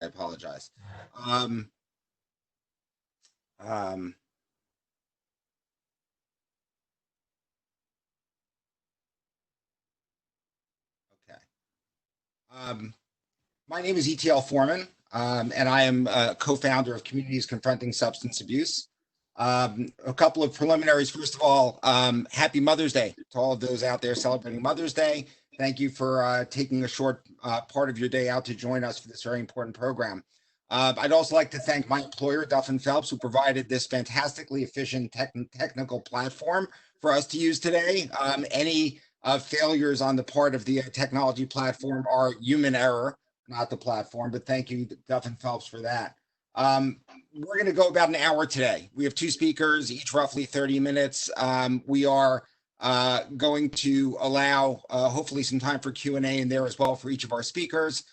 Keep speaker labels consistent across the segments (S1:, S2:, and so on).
S1: I apologize. Um, um, okay. Um, my name is ETL Foreman, and I am a co-founder of Communities Confronting Substance Abuse. A couple of preliminaries. First of all, happy Mother's Day to all of those out there celebrating Mother's Day. Thank you for taking a short part of your day out to join us for this very important program. I'd also like to thank my employer, Duff and Phelps, who provided this fantastically efficient technical platform for us to use today. Any failures on the part of the technology platform are human error, not the platform, but thank you, Duff and Phelps, for that. We're going to go about an hour today. We have two speakers, each roughly 30 minutes. We are going to allow hopefully some time for Q&A in there as well for each of our speakers.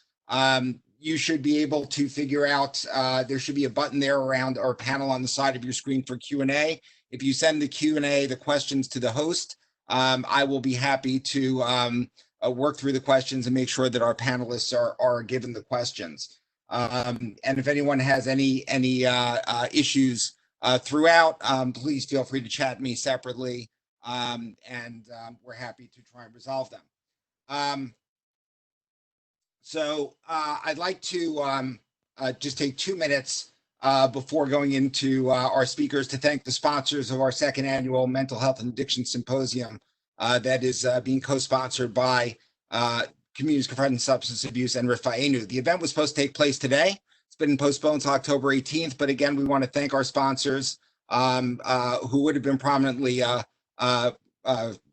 S1: You should be able to figure out, there should be a button there around our panel on the side of your screen for Q&A. If you send the Q&A, the questions to the host, I will be happy to work through the questions and make sure that our panelists are given the questions. And if anyone has any issues throughout, please feel free to chat me separately, and we're happy to try and resolve them. So I'd like to just take 2 minutes before going into our speakers to thank the sponsors of our second annual Mental Health and Addiction Symposium that is being co-sponsored by Communities Confronting Substance Abuse and Refa'enu. The event was supposed to take place today. It's been postponed until October 18th, but again, we want to thank our sponsors who would have been prominently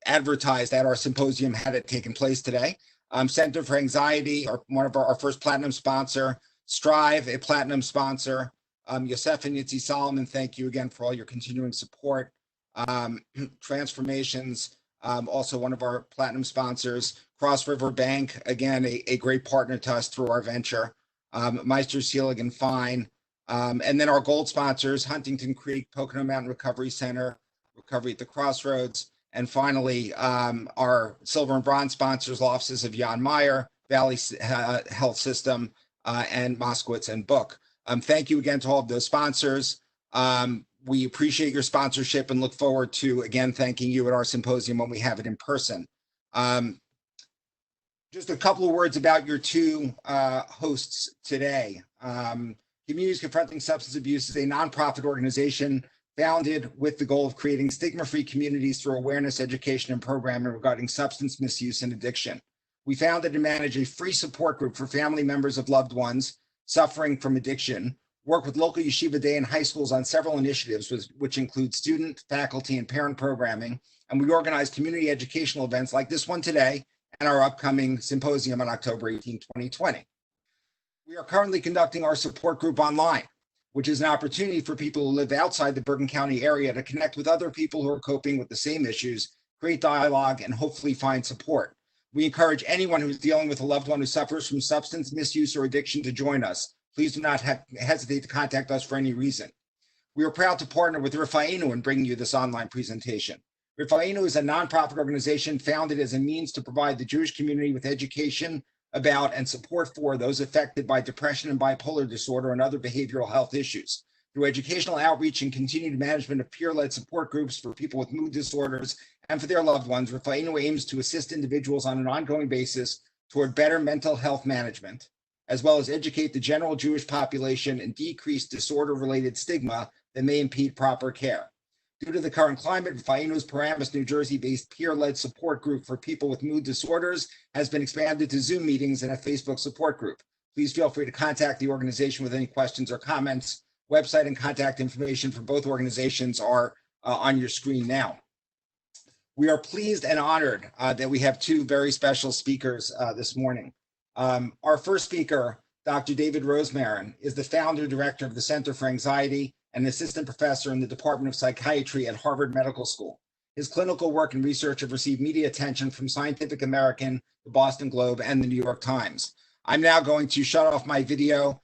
S1: advertised at our symposium had it taken place today. Center for Anxiety, one of our first platinum sponsor. Strive, a platinum sponsor. Yosef and Yitzi Solomon, thank you again for all your continuing support. Transformations, also one of our platinum sponsors. Cross River Bank, again, a great partner to us through our venture. Meister Seelig and Fine. And then our gold sponsors, Huntington Creek, Pocono Mountain Recovery Center, Recovery at the Crossroads. And finally, our silver and bronze sponsors, offices of Jan Meyer, Valley Health System, and Moskowitz and Book. Thank you again to all of those sponsors. We appreciate your sponsorship and look forward to, again, thanking you at our symposium when we have it in person. Just a couple of words about your two hosts today. Communities Confronting Substance Abuse is a nonprofit organization founded with the goal of creating stigma-free communities through awareness, education, and programming regarding substance misuse and addiction. We founded and manage a free support group for family members of loved ones suffering from addiction, work with local yeshiva day and high schools on several initiatives, which include student, faculty, and parent programming, and we organize community educational events like this one today and our upcoming symposium on October 18, 2020. We are currently conducting our support group online, which is an opportunity for people who live outside the Bergen County area to connect with other people who are coping with the same issues, create dialogue, and hopefully find support. We encourage anyone who's dealing with a loved one who suffers from substance misuse or addiction to join us. Please do not hesitate to contact us for any reason. We are proud to partner with Refa'enu in bringing you this online presentation. Refa'enu is a nonprofit organization founded as a means to provide the Jewish community with education about and support for those affected by depression and bipolar disorder and other behavioral health issues. Through educational outreach and continued management of peer-led support groups for people with mood disorders and for their loved ones, Refa'enu aims to assist individuals on an ongoing basis toward better mental health management, as well as educate the general Jewish population and decrease disorder-related stigma that may impede proper care. Due to the current climate, Refa'enu's Paramus, New Jersey-based peer-led support group for people with mood disorders has been expanded to Zoom meetings and a Facebook support group. Please feel free to contact the organization with any questions or comments. Website and contact information for both organizations are on your screen now. We are pleased and honored that we have two very special speakers this morning. Our first speaker, Dr. David Rosemarin, is the founder director of the Center for Anxiety and an assistant professor in the Department of Psychiatry at Harvard Medical School. His clinical work and research have received media attention from Scientific American, the Boston Globe, and the New York Times. I'm now going to shut off my video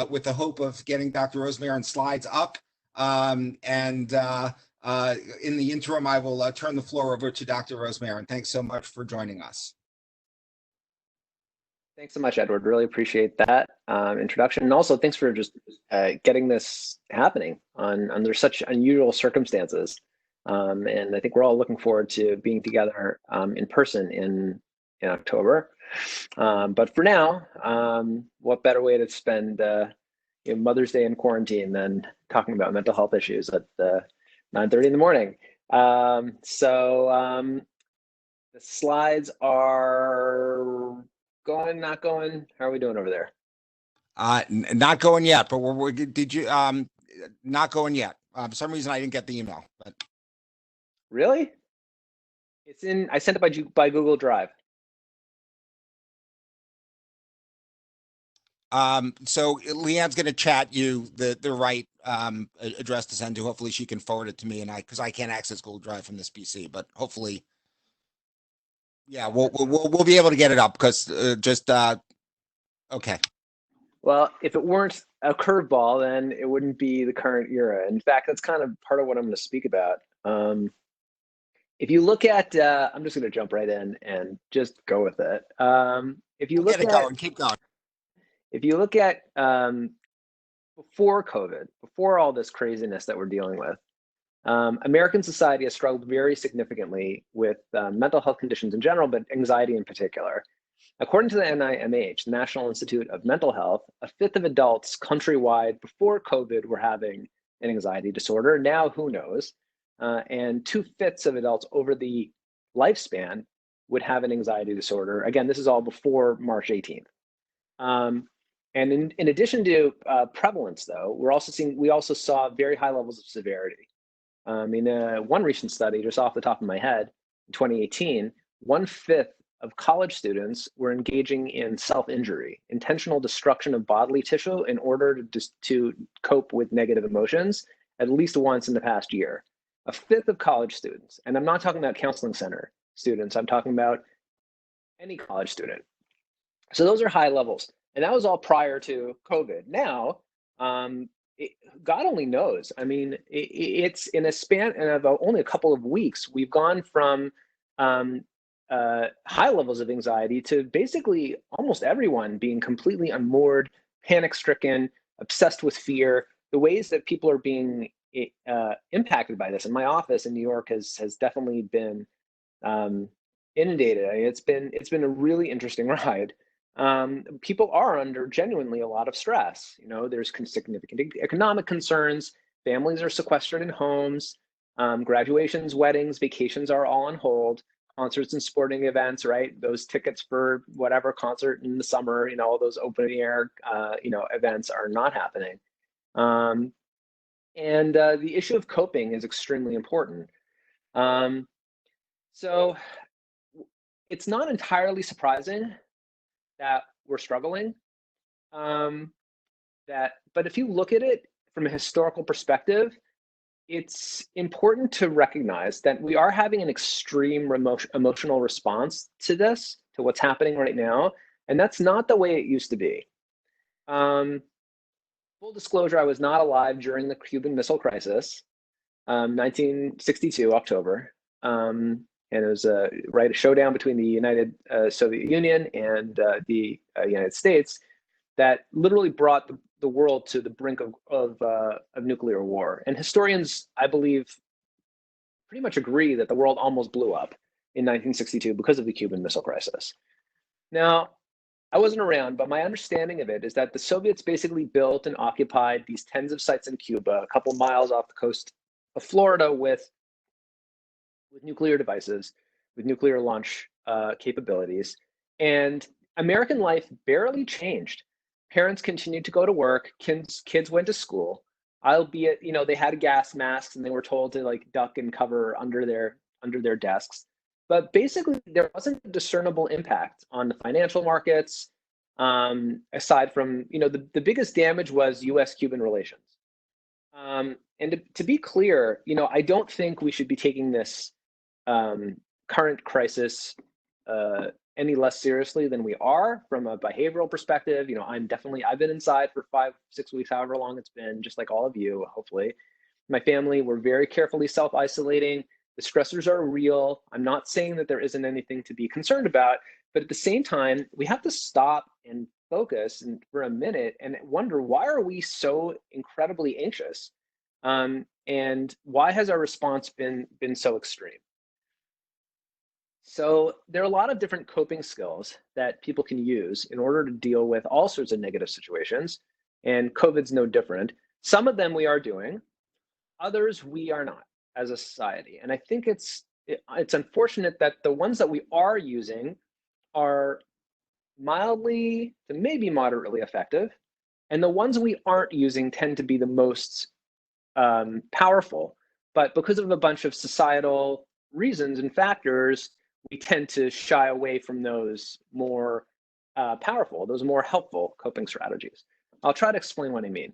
S1: with the hope of getting Dr. Rosemarin's slides up. In the interim, I will turn the floor over to Dr. Rosemarin. Thanks so much for joining us.
S2: Thanks so much, Edward. Really appreciate that introduction, and also thanks for just getting this happening under such unusual circumstances. And I think we're all looking forward to being together in person in October. But for now, what better way to spend Mother's Day in quarantine than talking about mental health issues at 9:30 in the morning? The slides are going, not going? How are we doing over there?
S1: Not going yet, but did you, not going yet. For some reason I didn't get the email, but,
S2: Really? I sent it by Google Drive.
S1: so Leanne's going to chat you the right, address to send to. Hopefully she can forward it to me, because I can't access Google Drive from this PC, but hopefully, yeah, we'll be able to get it up because, okay.
S2: Well, if it weren't a curveball, then it wouldn't be the current era. In fact, that's kind of part of what I'm going to speak about. If you look at, I'm just going to jump right in and just go with it. If you
S1: We'll get
S2: look
S1: it
S2: at,
S1: going. Keep going.
S2: if you look at before COVID, before all this craziness that we're dealing with, American society has struggled very significantly with mental health conditions in general, but anxiety in particular. According to the NIMH, the National Institute of Mental Health, a fifth of adults countrywide before COVID were having an anxiety disorder. Now, who knows? And two-fifths of adults over the lifespan would have an anxiety disorder. Again, this is all before March 18th. And in addition to prevalence, though, we also saw very high levels of severity. In one recent study, just off the top of my head, in 2018, one-fifth of college students were engaging in self-injury, intentional destruction of bodily tissue in order to cope with negative emotions, at least once in the past year. A fifth of college students, and I'm not talking about counseling center students, I'm talking about any college student. So those are high levels. And that was all prior to COVID. Now, God only knows. I mean, it's in a span of only a couple of weeks, we've gone from high levels of anxiety to basically almost everyone being completely unmoored, panic-stricken, obsessed with fear. The ways that people are being impacted by this, and my office in New York has definitely been inundated. I mean, it's been a really interesting ride. People are under genuinely a lot of stress. There's significant economic concerns. Families are sequestered in homes. Graduations, weddings, vacations are all on hold. Concerts and sporting events, right? Those tickets for whatever concert in the summer, all those open air, events are not happening. And the issue of coping is extremely important. So it's not entirely surprising that we're struggling. But if you look at it from a historical perspective, it's important to recognize that we are having an extreme emotional response to this, to what's happening right now, and that's not the way it used to be. Full disclosure, I was not alive during the Cuban Missile Crisis, 1962, October. And it was a showdown between the United Soviet Union and the United States that literally brought the world to the brink of nuclear war. And historians, I believe, pretty much agree that the world almost blew up in 1962 because of the Cuban Missile Crisis. Now, I wasn't around, but my understanding of it is that the Soviets basically built and occupied these tens of sites in Cuba, a couple miles off the coast of Florida, with nuclear devices, with nuclear launch capabilities. And American life barely changed. Parents continued to go to work. Kids went to school, albeit, they had gas masks and they were told to duck and cover under their desks. But basically, there wasn't a discernible impact on the financial markets, aside from, the biggest damage was U.S.-Cuban relations. And to be clear, I don't think we should be taking this current crisis any less seriously than we are from a behavioral perspective. I've been inside for 5-6 weeks, however long it's been, just like all of you, hopefully. My family, we're very carefully self-isolating. The stressors are real. I'm not saying that there isn't anything to be concerned about, But at the same time, we have to stop and focus and for a minute and wonder, why are we so incredibly anxious? And why has our response been so extreme? So there are a lot of different coping skills that people can use in order to deal with all sorts of negative situations, and COVID's no different. Some of them we are doing, others we are not as a society. And I think it's unfortunate that the ones that we are using are mildly to maybe moderately effective, and the ones we aren't using tend to be the most powerful. But because of a bunch of societal reasons and factors, we tend to shy away from those more powerful, those more helpful coping strategies. I'll try to explain what I mean.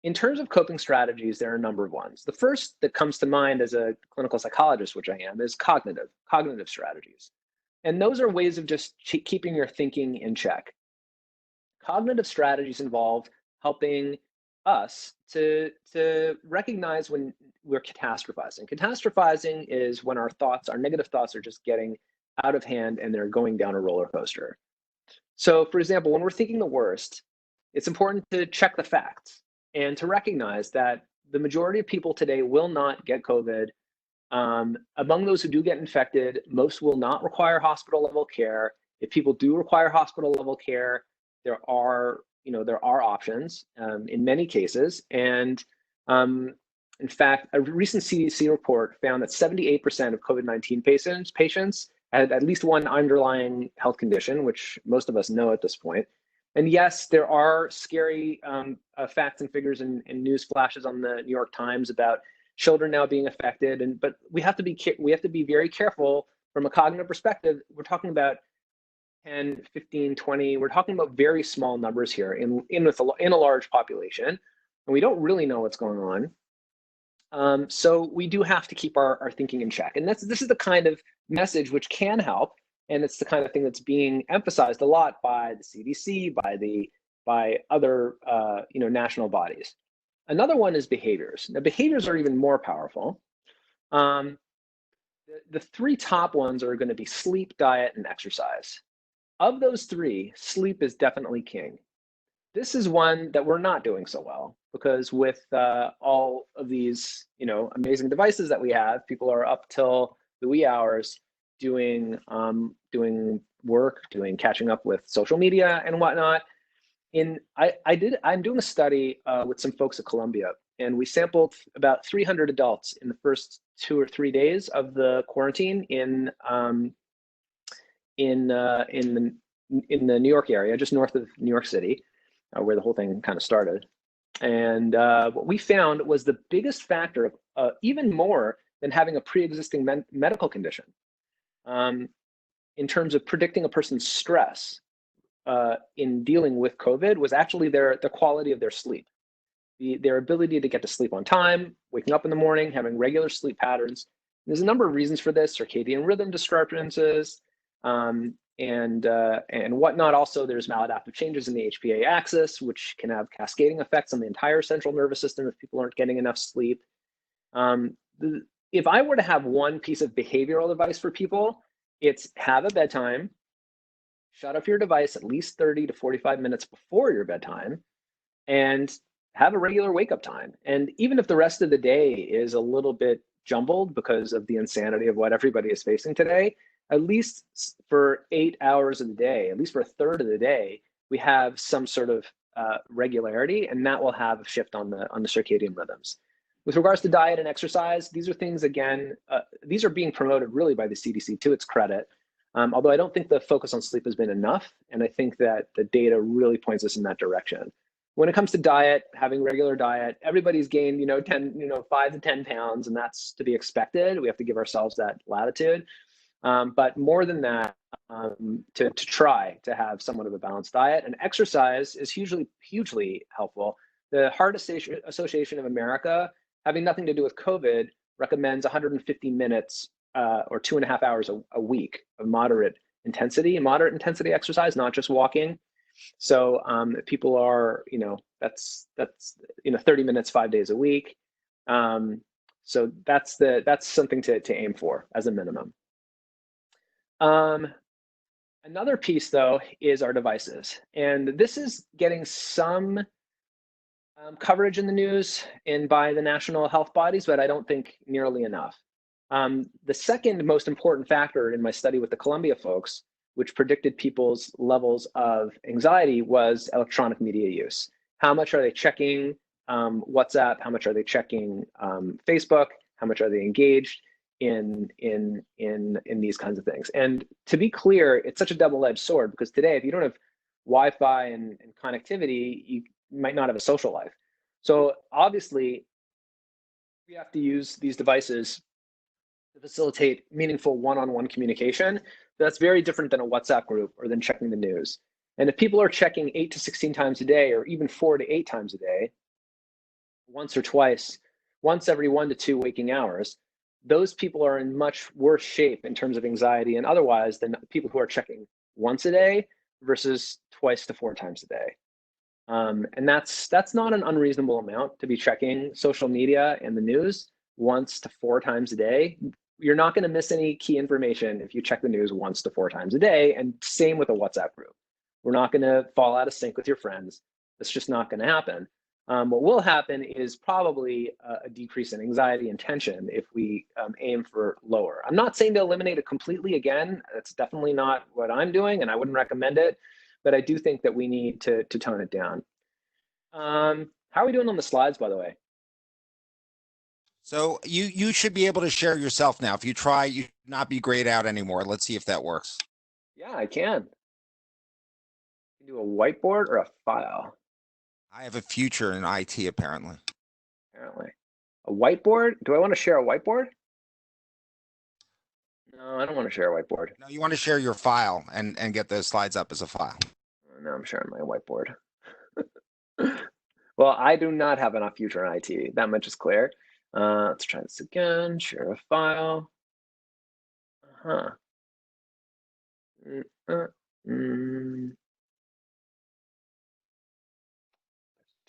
S2: In terms of coping strategies, there are a number of ones. The first that comes to mind as a clinical psychologist, which I am, is cognitive strategies. And those are ways of just keeping your thinking in check. Cognitive strategies involve helping us to recognize when we're catastrophizing. Catastrophizing is when our negative thoughts are just getting out of hand and they're going down a roller coaster. So, for example, when we're thinking the worst, it's important to check the facts and to recognize that the majority of people today will not get COVID. Among those who do get infected, most will not require hospital level care. If people do require hospital level care, there are options in many cases. And in fact, a recent CDC report found that 78% of COVID-19 patients had at least one underlying health condition, which most of us know at this point. And yes, there are scary facts and figures and news flashes on the New York Times about children now being affected, but we have to be very careful from a cognitive perspective. We're talking about 10, 15, 20. We're talking about very small numbers here in a large population, and we don't really know what's going on. So we do have to keep our thinking in check, and this is the kind of message which can help, and it's the kind of thing that's being emphasized a lot by the CDC, by other national bodies. Another one is behaviors. Now, behaviors are even more powerful. The three top ones are going to be sleep, diet, and exercise. Of those three, sleep is definitely king. This is one that we're not doing so well because with all of these, amazing devices that we have, people are up till the wee hours doing work, catching up with social media and whatnot. I'm doing a study with some folks at Columbia, and we sampled about 300 adults in the first 2 or 3 days of the quarantine in the New York area, just north of New York City, where the whole thing kind of started. And what we found was the biggest factor, even more than having a pre-existing medical condition, in terms of predicting a person's stress in dealing with COVID, was actually the quality of their sleep. Their ability to get to sleep on time, waking up in the morning, having regular sleep patterns. There's a number of reasons for this: circadian rhythm disturbances, and whatnot. Also, there's maladaptive changes in the HPA axis, which can have cascading effects on the entire central nervous system if people aren't getting enough sleep. If I were to have one piece of behavioral advice for people, it's have a bedtime, shut off your device at least 30 to 45 minutes before your bedtime, and have a regular wake-up time. And even if the rest of the day is a little bit jumbled because of the insanity of what everybody is facing today, at least for 8 hours of the day, at least for a third of the day, we have some sort of regularity, and that will have a shift on the circadian rhythms. With regards to diet and exercise, these are things, again, these are being promoted really by the CDC to its credit. Although I don't think the focus on sleep has been enough, and I think that the data really points us in that direction. When it comes to diet, having regular diet, everybody's gained, 5 to 10 pounds, and that's to be expected. We have to give ourselves that latitude. But more than that, to try to have somewhat of a balanced diet. And exercise is hugely helpful. The Heart Association of America, having nothing to do with COVID, recommends 150 minutes or 2.5 hours a week of moderate intensity exercise, not just walking. So people are, that's 30 minutes, 5 days a week. So that's something to aim for as a minimum. Another piece, though, is our devices. And this is getting some coverage in the news and by the national health bodies, but I don't think nearly enough. The second most important factor in my study with the Columbia folks, which predicted people's levels of anxiety, was electronic media use. How much are they checking WhatsApp? How much are they checking Facebook? How much are they engaged in these kinds of things? And to be clear, it's such a double-edged sword, because today, if you don't have Wi-Fi and connectivity, you might not have a social life. So obviously, we have to use these devices to facilitate meaningful one-on-one communication. That's very different than a WhatsApp group or than checking the news. And if people are checking 8 to 16 times a day, or even 4 to 8 times a day, once or twice, once every 1 to 2 waking hours, those people are in much worse shape in terms of anxiety and otherwise than people who are checking once a day versus twice to 4 times a day. And that's not an unreasonable amount to be checking social media and the news once to 4 times a day. You're not going to miss any key information if you check the news once to 4 times a day, and same with a WhatsApp group. We're not going to fall out of sync with your friends. That's just not going to happen. What will happen is probably a decrease in anxiety and tension if we aim for lower. I'm not saying to eliminate it completely. Again, that's definitely not what I'm doing, and I wouldn't recommend it. But I do think that we need to tone it down. How are we doing on the slides, by the way?
S1: So you should be able to share yourself now. If you try, you should not be grayed out anymore. Let's see if that works.
S2: Yeah, I can. Do a whiteboard or a file?
S1: I have a future in IT, apparently.
S2: Apparently. A whiteboard? Do I want to share a whiteboard? No, I don't want to share a whiteboard.
S1: No, you want to share your file and get those slides up as a file.
S2: No, I'm sharing my whiteboard. Well, I do not have enough future in IT. That much is clear. Let's try this again. Share a file. Uh-huh.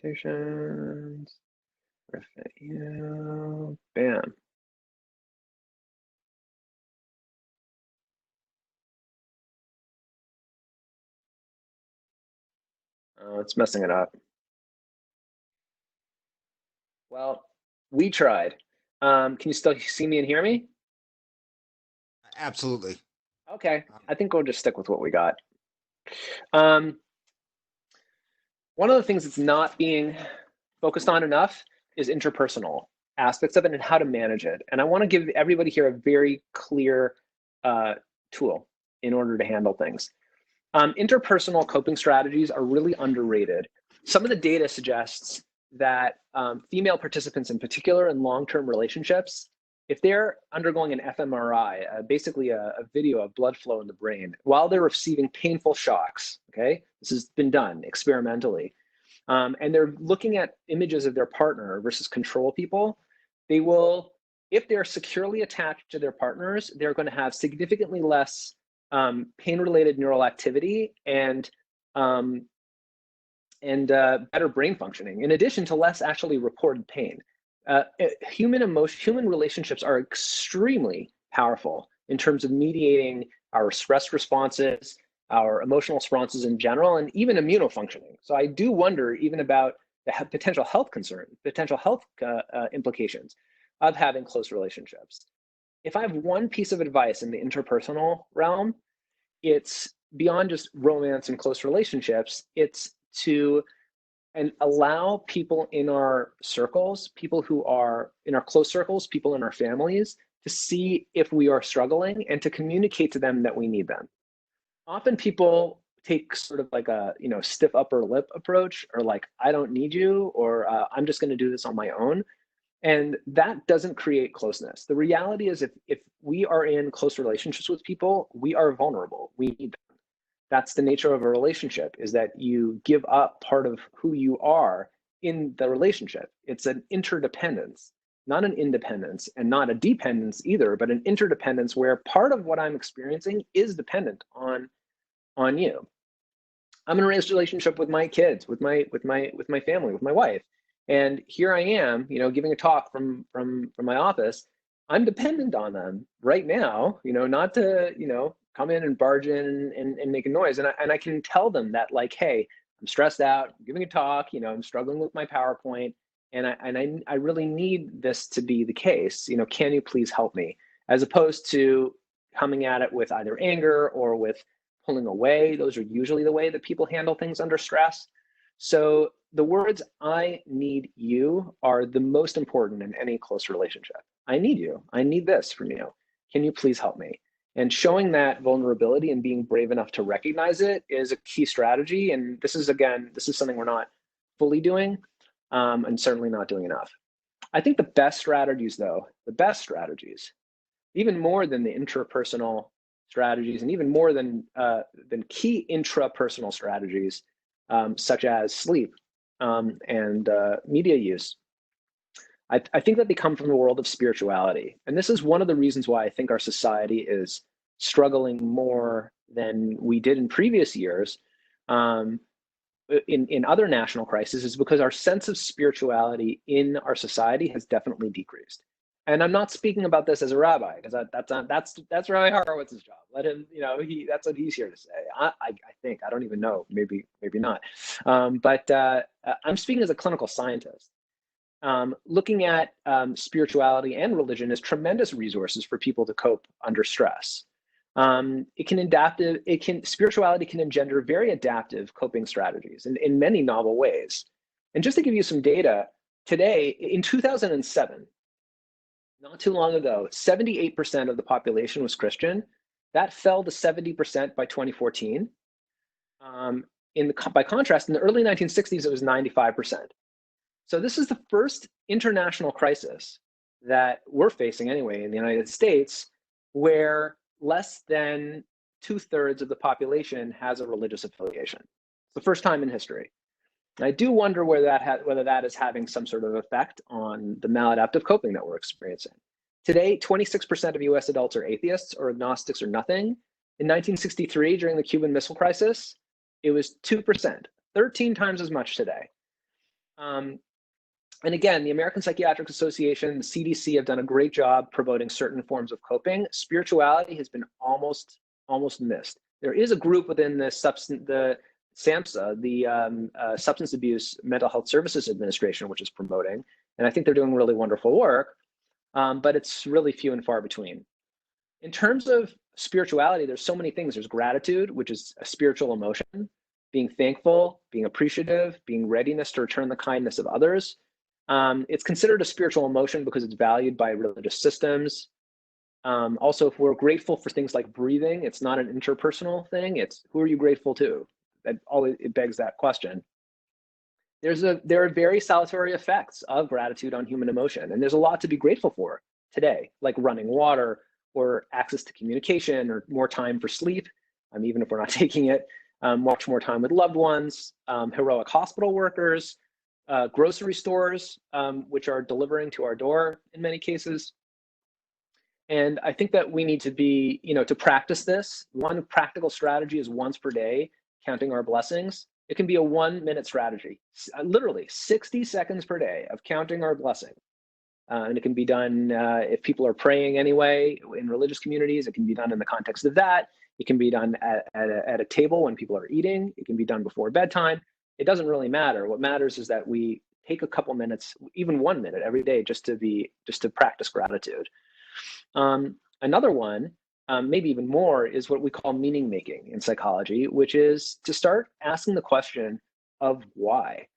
S2: Presentations. Refa'enu. Bam. Oh, it's messing it up. Well, we tried. Can you still see me and hear me?
S1: Absolutely.
S2: Okay, I think we'll just stick with what we got. One of the things that's not being focused on enough is interpersonal aspects of it and how to manage it. And I want to give everybody here a very clear tool in order to handle things. Interpersonal coping strategies are really underrated. Some of the data suggests that female participants in particular in long-term relationships, if they're undergoing an fMRI, basically a video of blood flow in the brain, while they're receiving painful shocks, okay? This has been done experimentally. And they're looking at images of their partner versus control people, they will, if they're securely attached to their partners, they're going to have significantly less pain-related neural activity and better brain functioning, in addition to less actually reported pain. Human relationships are extremely powerful in terms of mediating our stress responses, our emotional responses in general, and even immunofunctioning. So I do wonder even about the potential health implications of having close relationships. If I have one piece of advice in the interpersonal realm, it's beyond just romance and close relationships. It's to allow people in our circles, people who are in our close circles, people in our families, to see if we are struggling and to communicate to them that we need them. Often people take sort of like a stiff upper lip approach, or like, I don't need you, or I'm just going to do this on my own. And that doesn't create closeness. The reality is if we are in close relationships with people, we are vulnerable. We need them. That's the nature of a relationship, is that you give up part of who you are in the relationship. It's an interdependence, not an independence, and not a dependence either, but an interdependence where part of what I'm experiencing is dependent on you. I'm in a relationship with my kids, with my family, with my wife. And here I am, giving a talk from my office. I'm dependent on them right now, not to, come in and barge in and make a noise. And I can tell them that, like, hey, I'm stressed out, I'm giving a talk, I'm struggling with my PowerPoint, and I really need this to be the case. Can you please help me? As opposed to coming at it with either anger or with pulling away. Those are usually the way that people handle things under stress. So the words "I need you" are the most important in any close relationship. I need you. I need this from you. Can you please help me? And showing that vulnerability and being brave enough to recognize it is a key strategy. And this is something we're not fully doing, and certainly not doing enough. I think the best strategies, even more than the intrapersonal strategies, and even more than key intrapersonal strategies, such as sleep and media use, I think that they come from the world of spirituality. And this is one of the reasons why I think our society is struggling more than we did in previous years in other national crises, is because our sense of spirituality in our society has definitely decreased. And I'm not speaking about this as a rabbi, because that's Rabbi Horowitz's job. Let him, that's what he's here to say. I think, I don't even know, maybe not. But I'm speaking as a clinical scientist. Looking at spirituality and religion as tremendous resources for people to cope under stress. Spirituality can engender very adaptive coping strategies in many novel ways. And just to give you some data, today, in 2007, not too long ago, 78% of the population was Christian. That fell to 70% by 2014. By contrast, in the early 1960s, it was 95%. So this is the first international crisis that we're facing anyway in the United States, where less than 2/3 of the population has a religious affiliation. It's the first time in history. And I do wonder whether that is having some sort of effect on the maladaptive coping that we're experiencing. Today, 26% of US adults are atheists or agnostics or nothing. In 1963, during the Cuban Missile Crisis, it was 2%, 13 times as much today. And again, the American Psychiatric Association, the CDC have done a great job promoting certain forms of coping. Spirituality has been almost missed. There is a group within the SAMHSA, the Substance Abuse Mental Health Services Administration, which is promoting, and I think they're doing really wonderful work, but it's really few and far between. In terms of spirituality, there's so many things. There's gratitude, which is a spiritual emotion, being thankful, being appreciative, being readiness to return the kindness of others. It's considered a spiritual emotion because it's valued by religious systems. Also, if we're grateful for things like breathing, it's not an interpersonal thing. It's who are you grateful to? It begs that question. There are very salutary effects of gratitude on human emotion, and there's a lot to be grateful for today, like running water, or access to communication, or more time for sleep, even if we're not taking it, much more time with loved ones, heroic hospital workers, grocery stores, which are delivering to our door in many cases. And I think that we need to be, to practice this. One practical strategy is once per day, counting our blessings. It can be a 1-minute strategy, literally 60 seconds per day of counting our blessings. And it can be done if people are praying anyway in religious communities. It can be done in the context of that. It can be done at a table when people are eating. It can be done before bedtime. It doesn't really matter. What matters is that we take a couple minutes, even 1 minute every day, just to practice gratitude. Another one, maybe even more, is what we call meaning making in psychology, which is to start asking the question of why.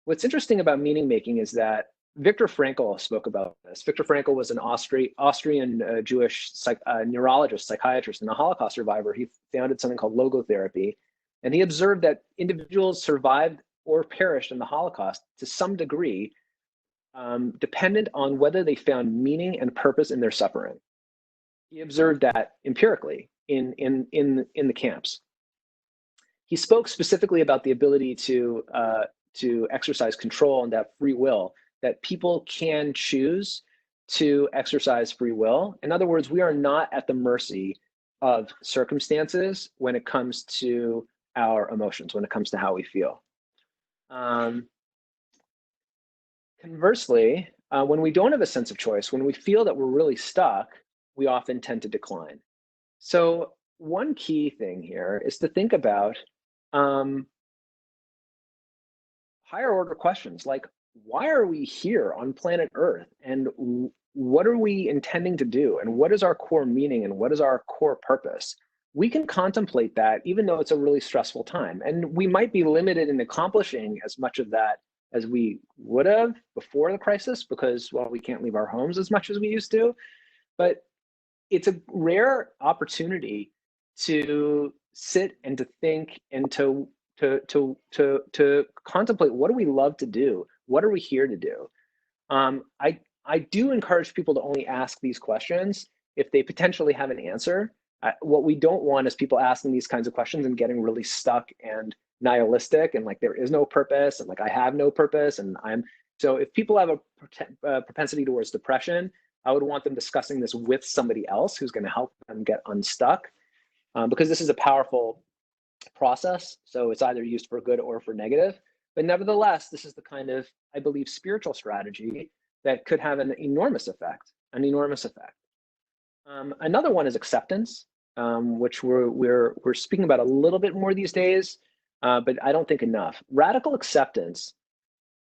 S2: What's interesting about meaning making is that Viktor Frankl spoke about this. Viktor Frankl was an Austrian Jewish neurologist, psychiatrist, and a Holocaust survivor. He founded something called logotherapy. And he observed that individuals survived or perished in the Holocaust to some degree, dependent on whether they found meaning and purpose in their suffering. He observed that empirically in the camps. He spoke specifically about the ability to exercise control and to have free will, that people can choose to exercise free will. In other words, we are not at the mercy of circumstances when it comes to our emotions, when it comes to how we feel. Conversely, when we don't have a sense of choice, when we feel that we're really stuck, we often tend to decline. So one key thing here is to think about um, higher order questions like, why are we here on planet Earth? And what are we intending to do? And what is our core meaning? And what is our core purpose? We can contemplate that even though it's a really stressful time. And we might be limited in accomplishing as much of that as we would have before the crisis because, well, we can't leave our homes as much as we used to. But it's a rare opportunity to sit and to think and to contemplate, what do we love to do? What are we here to do? I do encourage people to only ask these questions if they potentially have an answer. What we don't want is people asking these kinds of questions and getting really stuck and nihilistic and like there is no purpose and like I have no purpose and I'm so if people have a propensity towards depression, I would want them discussing this with somebody else who's going to help them get unstuck, because this is a powerful process. So it's either used for good or for negative. But nevertheless, this is the kind of, I believe, spiritual strategy that could have an enormous effect, an enormous effect. Another one is acceptance, which we're speaking about a little bit more these days, but I don't think enough. Radical acceptance.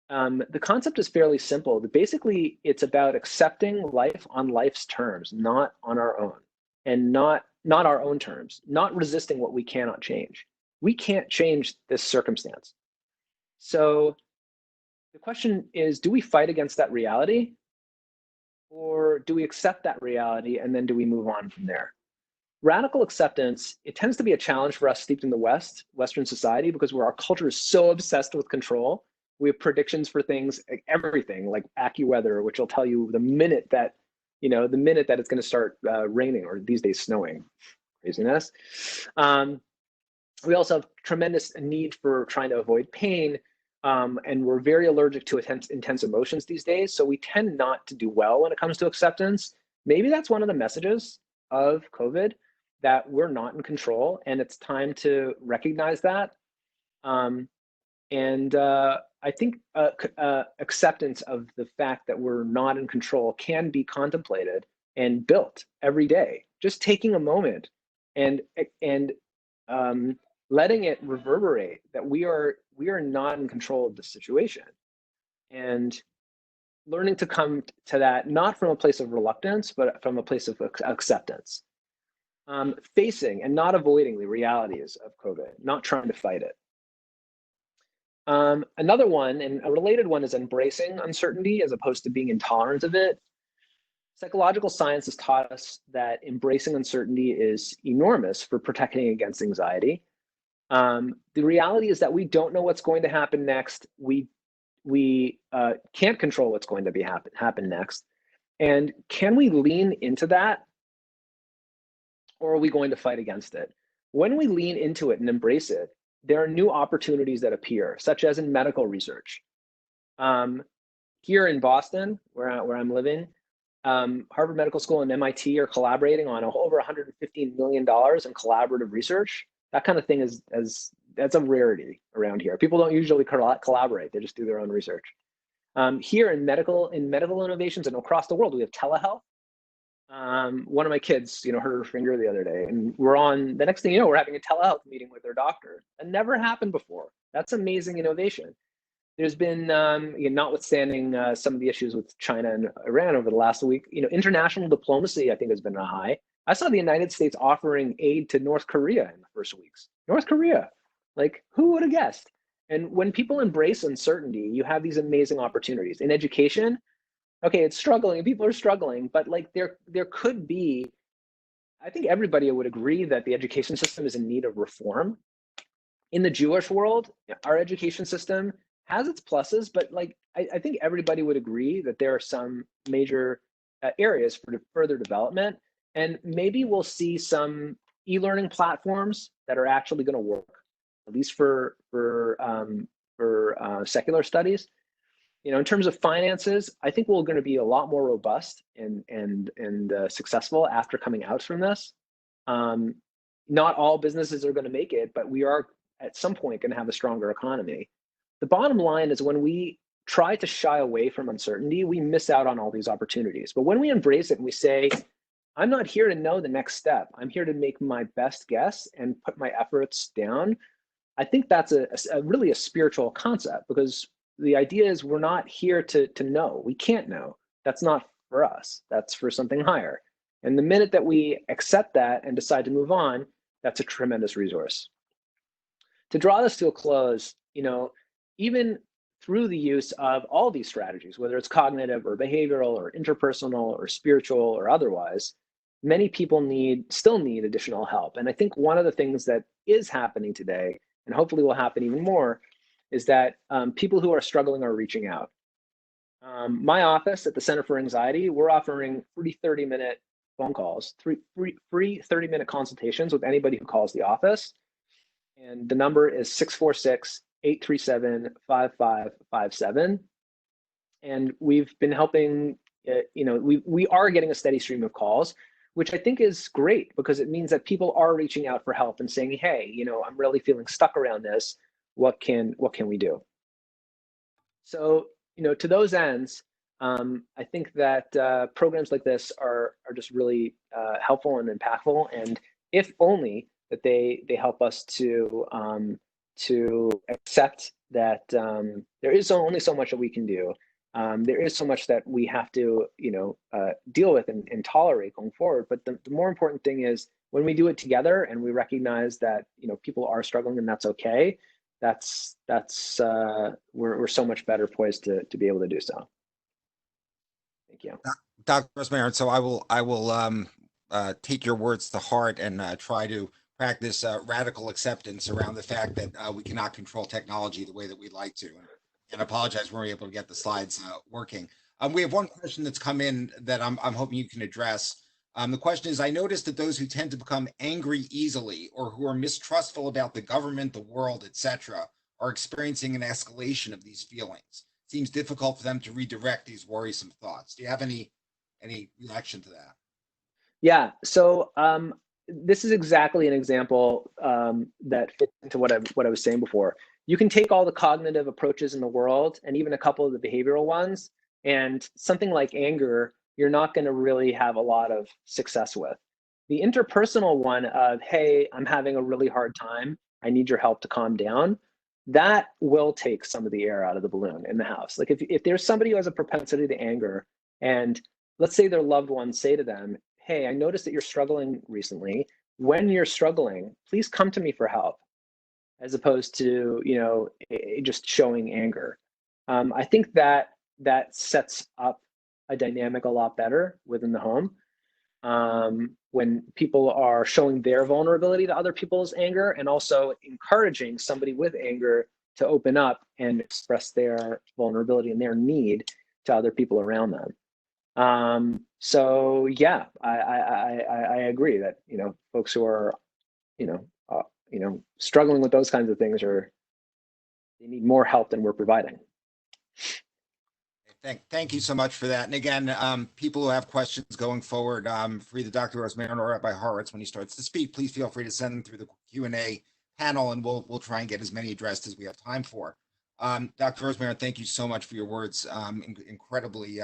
S2: The concept is fairly simple. Basically, it's about accepting life on life's terms, not on our own, and not our own terms, not resisting what we cannot change. We can't change this circumstance. So the question is, do we fight against that reality? Or do we accept that reality and then do we move on from there? Radical acceptance, it tends to be a challenge for us steeped in the Western society, because where our culture is so obsessed with control. We have predictions for things, like everything, like AccuWeather, which will tell you the minute that it's going to start raining, or these days snowing. Craziness. We also have tremendous need for trying to avoid pain, and we're very allergic to intense emotions these days. So we tend not to do well when it comes to acceptance. Maybe that's one of the messages of COVID, that we're not in control, and it's time to recognize that. I think acceptance of the fact that we're not in control can be contemplated and built every day. Just taking a moment and letting it reverberate that we are not in control of the situation, and learning to come to that not from a place of reluctance, but from a place of acceptance. Facing and not avoiding the realities of COVID, not trying to fight it. Another one, and a related one, is embracing uncertainty as opposed to being intolerant of it. Psychological science has taught us that embracing uncertainty is enormous for protecting against anxiety. The reality is that we don't know what's going to happen next. We can't control what's going to happen next. And can we lean into that, or are we going to fight against it? When we lean into it and embrace it, there are new opportunities that appear, such as in medical research. Here in Boston, where I'm living, Harvard Medical School and MIT are collaborating on over $115 million in collaborative research. That kind of thing that's a rarity around here. People don't usually collaborate; they just do their own research. Here in medical innovations and across the world, we have telehealth. One of my kids, hurt her finger the other day, and the next thing you know, we're having a telehealth meeting with their doctor. That never happened before. That's amazing innovation. There's been, notwithstanding some of the issues with China and Iran over the last week, international diplomacy, I think, has been a high. I saw the United States offering aid to North Korea in the first weeks. North Korea, like, who would have guessed? And when people embrace uncertainty, you have these amazing opportunities. In education, okay, it's struggling, people are struggling, but like there could be, I think everybody would agree that the education system is in need of reform. In the Jewish world, our education system has its pluses, but like I think everybody would agree that there are some major areas for further development, and maybe we'll see some e-learning platforms that are actually going to work, at least for secular studies. In terms of finances, I think we're going to be a lot more robust and successful after coming out from this. Not all businesses are going to make it, but we are at some point going to have a stronger economy. The bottom line is, when we try to shy away from uncertainty, we miss out on all these opportunities. But when we embrace it and we say, I'm not here to know the next step. I'm here to make my best guess and put my efforts down. I think that's a really a spiritual concept, because the idea is we're not here to know. We can't know. That's not for us. That's for something higher. And the minute that we accept that and decide to move on, that's a tremendous resource. To draw this to a close, even through the use of all these strategies, whether it's cognitive or behavioral or interpersonal or spiritual or otherwise, many people still need additional help. And I think one of the things that is happening today, and hopefully will happen even more, is that people who are struggling are reaching out. My office at the Center for Anxiety, we're offering free 30-minute phone calls, free 30-minute consultations with anybody who calls the office. And the number is 646-837-5557. And we've been helping, we are getting a steady stream of calls, which I think is great, because it means that people are reaching out for help and saying, hey, I'm really feeling stuck around this. What can we do? So, to those ends, I think that programs like this are just really helpful and impactful. And if only that they help us to accept that there is only so much that we can do. There is so much that we have to deal with and tolerate going forward. But the more important thing is when we do it together and we recognize that people are struggling, and that's okay. We're so much better poised to be able to do so. Thank you.
S1: Dr. Rosmarin, so I will take your words to heart and try to practice radical acceptance around the fact that we cannot control technology the way that we'd like to. And apologize when we're able to get the slides working. We have one question that's come in that I'm hoping you can address. The question is, I noticed that those who tend to become angry easily or who are mistrustful about the government, the world, etc., are experiencing an escalation of these feelings. It seems difficult for them to redirect these worrisome thoughts. Do you have any reaction to that?
S2: Yeah. So this is exactly an example that fits into what I was saying before. You can take all the cognitive approaches in the world and even a couple of the behavioral ones, and something like anger, you're not going to really have a lot of success with. The interpersonal one of, hey, I'm having a really hard time, I need your help to calm down, that will take some of the air out of the balloon in the house. Like if there's somebody who has a propensity to anger, and let's say their loved ones say to them, hey, I noticed that you're struggling recently. When you're struggling, please come to me for help, as opposed to just showing anger. I think that sets up a dynamic a lot better within the home, when people are showing their vulnerability to other people's anger, and also encouraging somebody with anger to open up and express their vulnerability and their need to other people around them. So yeah, I agree that folks who are struggling with those kinds of things they need more help than we're providing.
S1: Thank you so much for that. And again, people who have questions going forward for either Dr. Rosmarin or Rabbi Horowitz when he starts to speak, please feel free to send them through the Q&A panel, and we'll try and get as many addressed as we have time for. Dr. Rosmarin, thank you so much for your words. Incredibly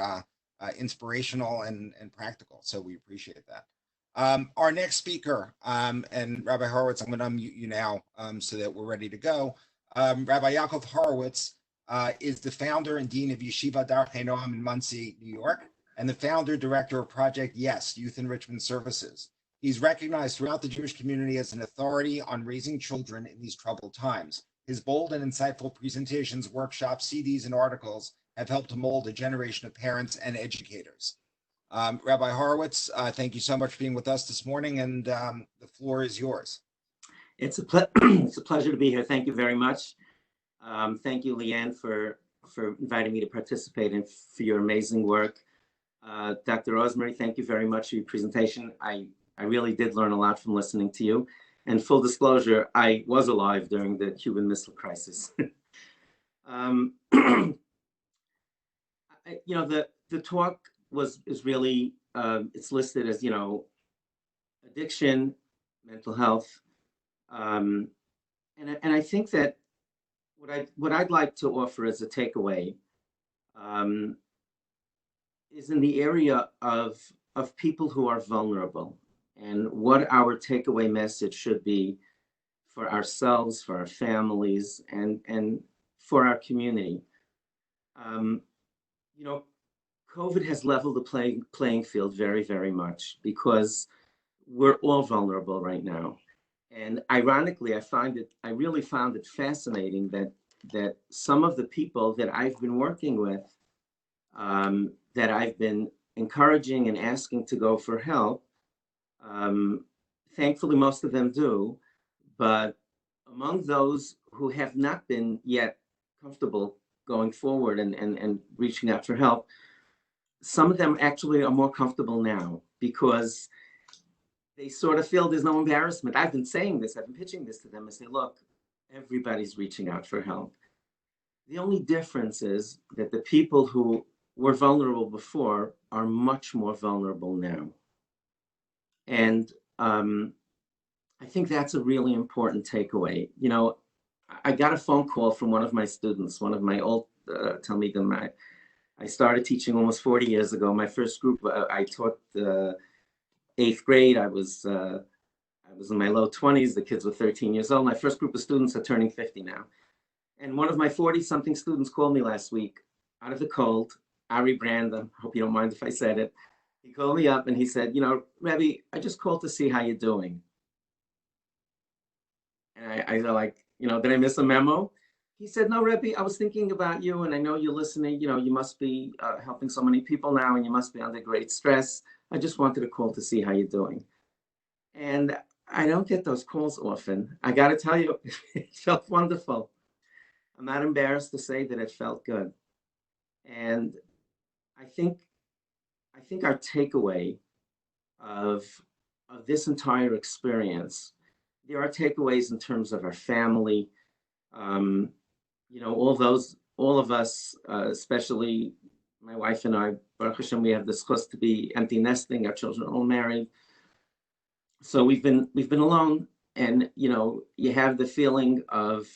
S1: inspirational and practical. So we appreciate that. Our next speaker, and Rabbi Horowitz, I'm going to unmute you now so that we're ready to go. Rabbi Yaakov Horowitz is the founder and dean of Yeshiva Darchei Noam in Monsey, New York, and the founder director of Project Yes, Youth Enrichment Services. He's recognized throughout the Jewish community as an authority on raising children in these troubled times. His bold and insightful presentations, workshops, CDs, and articles have helped to mold a generation of parents and educators. Rabbi Horowitz, thank you so much for being with us this morning, and the floor is yours.
S3: It's a pleasure to be here. Thank you very much. Thank you, Leanne, for inviting me to participate and for your amazing work. Dr. Rosemary, thank you very much for your presentation. I really did learn a lot from listening to you. And full disclosure, I was alive during the Cuban Missile Crisis. The talk is really it's listed as addiction, mental health, and I think that what I'd like to offer as a takeaway is in the area of of people who are vulnerable and what our takeaway message should be for ourselves, for our families, and for our community. You know, COVID has leveled the playing field very, very much because we're all vulnerable right now. And ironically, I really found it fascinating that some of the people that I've been working with, that I've been encouraging and asking to go for help, thankfully most of them do, but among those who have not been yet comfortable going forward and reaching out for help, some of them actually are more comfortable now because they sort of feel there's no embarrassment. I've been saying this, I've been pitching this to them and say, look, everybody's reaching out for help. The only difference is that the people who were vulnerable before are much more vulnerable now. And I think that's a really important takeaway. You know, I got a phone call from one of my students, one of my old Talmidim. I started teaching almost 40 years ago. My first group, I taught 8th grade. I was in my low 20s. The kids were 13 years old. My first group of students are turning 50 now. And one of my 40-something students called me last week out of the cold. Ari Brand, I hope you don't mind if I said it. He called me up and he said, you know, Rebbe, I just called to see how you're doing. And I like, you know, did I miss a memo? He said, no, Rebbe, I was thinking about you and I know you're listening. You know, you must be helping so many people now and you must be under great stress. I just wanted to call to see how you're doing. And I don't get those calls often. I got to tell you, it felt wonderful. I'm not embarrassed to say that it felt good. And I think our takeaway of this entire experience, there are takeaways in terms of our family. You know, all of us, especially my wife and I, Baruch Hashem, we have the schus to be empty nesting. Our children are all married, so we've been alone. And you know, you have the feeling of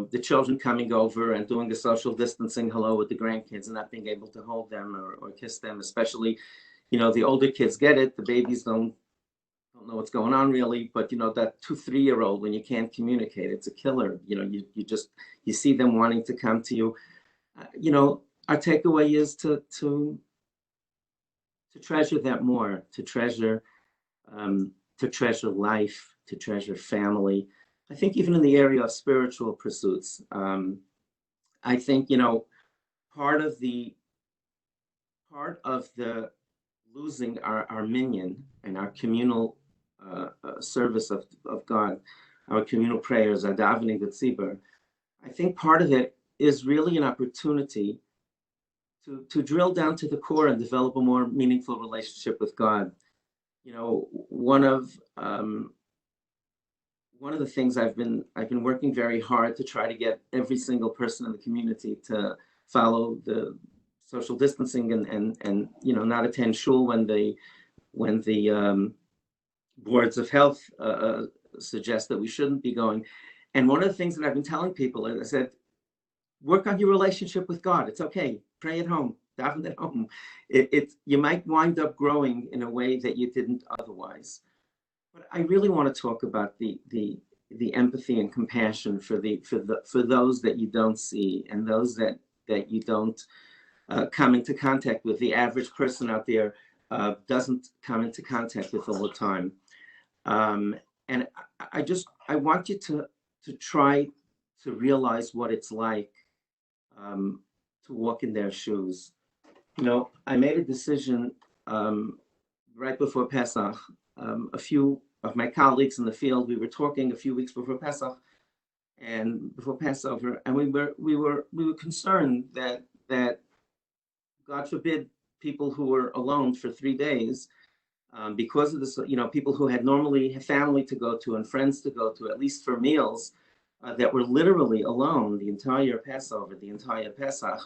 S3: the children coming over and doing the social distancing hello with the grandkids and not being able to hold them or kiss them. Especially, you know, the older kids get it. The babies don't know what's going on really, but you know, that 2-3-year-old, when you can't communicate, it's a killer. You know, you see them wanting to come to you. You know, our takeaway is to treasure that more, to treasure life, to treasure family. I think even in the area of spiritual pursuits, I think, you know, part of the losing our minyan and our communal service of God, our communal prayers, our davening, the tzibur, I think part of it is really an opportunity to drill down to the core and develop a more meaningful relationship with God. You know, one of the things I've been working very hard to try to get every single person in the community to follow the social distancing and you know, not attend shul when the boards of health suggest that we shouldn't be going. And one of the things that I've been telling people is I said, work on your relationship with God. It's okay. Pray at home. Daven at home. You might wind up growing in a way that you didn't otherwise. But I really want to talk about the empathy and compassion for those that you don't see and those that you don't come into contact with. The average person out there doesn't come into contact with all the time. And I want you to try to realize what it's like to walk in their shoes. You know, I made a decision right before Pesach. A few of my colleagues in the field, we were talking a few weeks before Pesach and before Passover, and we were concerned that God forbid people who were alone for 3 days because of this, you know, people who had normally family to go to and friends to go to, at least for meals, that were literally alone the entire Passover, the entire Pesach,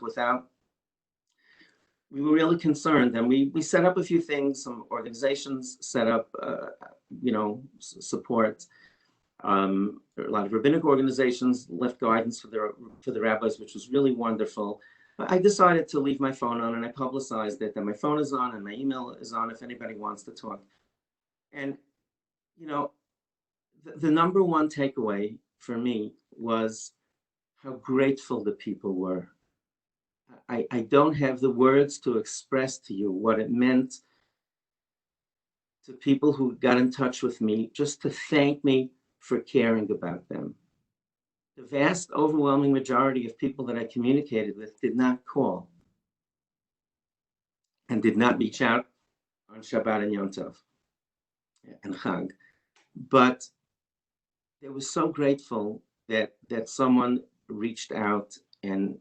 S3: we were really concerned. And we set up a few things, some organizations set up, you know, support. A lot of rabbinic organizations left guidance for the rabbis, which was really wonderful. But I decided to leave my phone on, and I publicized it, that my phone is on and my email is on if anybody wants to talk. And, you know, the number one takeaway for me was how grateful the people were. I don't have the words to express to you what it meant to people who got in touch with me just to thank me for caring about them. The vast, overwhelming majority of people that I communicated with did not call and did not reach out on Shabbat and Yom Tov and Chag. But they were so grateful that someone reached out and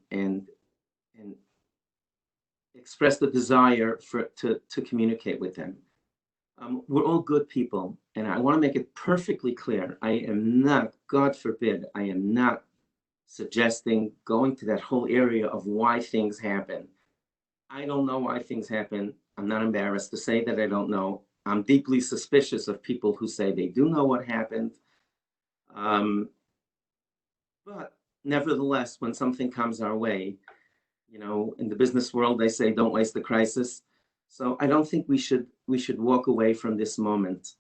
S3: expressed the desire to communicate with them. We're all good people, and I want to make it perfectly clear. I am not, God forbid, I am not suggesting going to that whole area of why things happen. I don't know why things happen. I'm not embarrassed to say that I don't know. I'm deeply suspicious of people who say they do know what happened. But nevertheless, when something comes our way, you know, in the business world, they say, don't waste the crisis. So I don't think we should walk away from this moment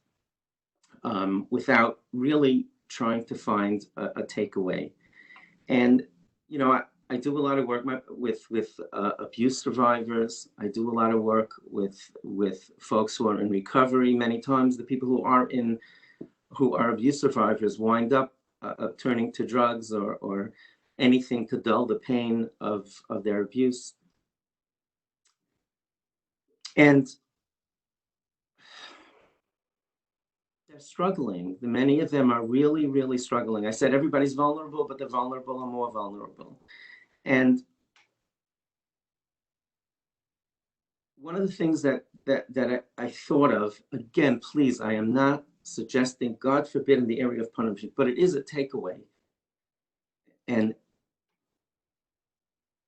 S3: without really trying to find a takeaway. And, you know, I do a lot of work with abuse survivors. I do a lot of work with folks who are in recovery. Many times the people who are abuse survivors wind up turning to drugs or anything to dull the pain of their abuse. And they're struggling. Many of them are really, really struggling. I said everybody's vulnerable, but the vulnerable are more vulnerable. And one of the things that I thought of, again, please, I am not suggesting, God forbid, in the area of punishment, but it is a takeaway. And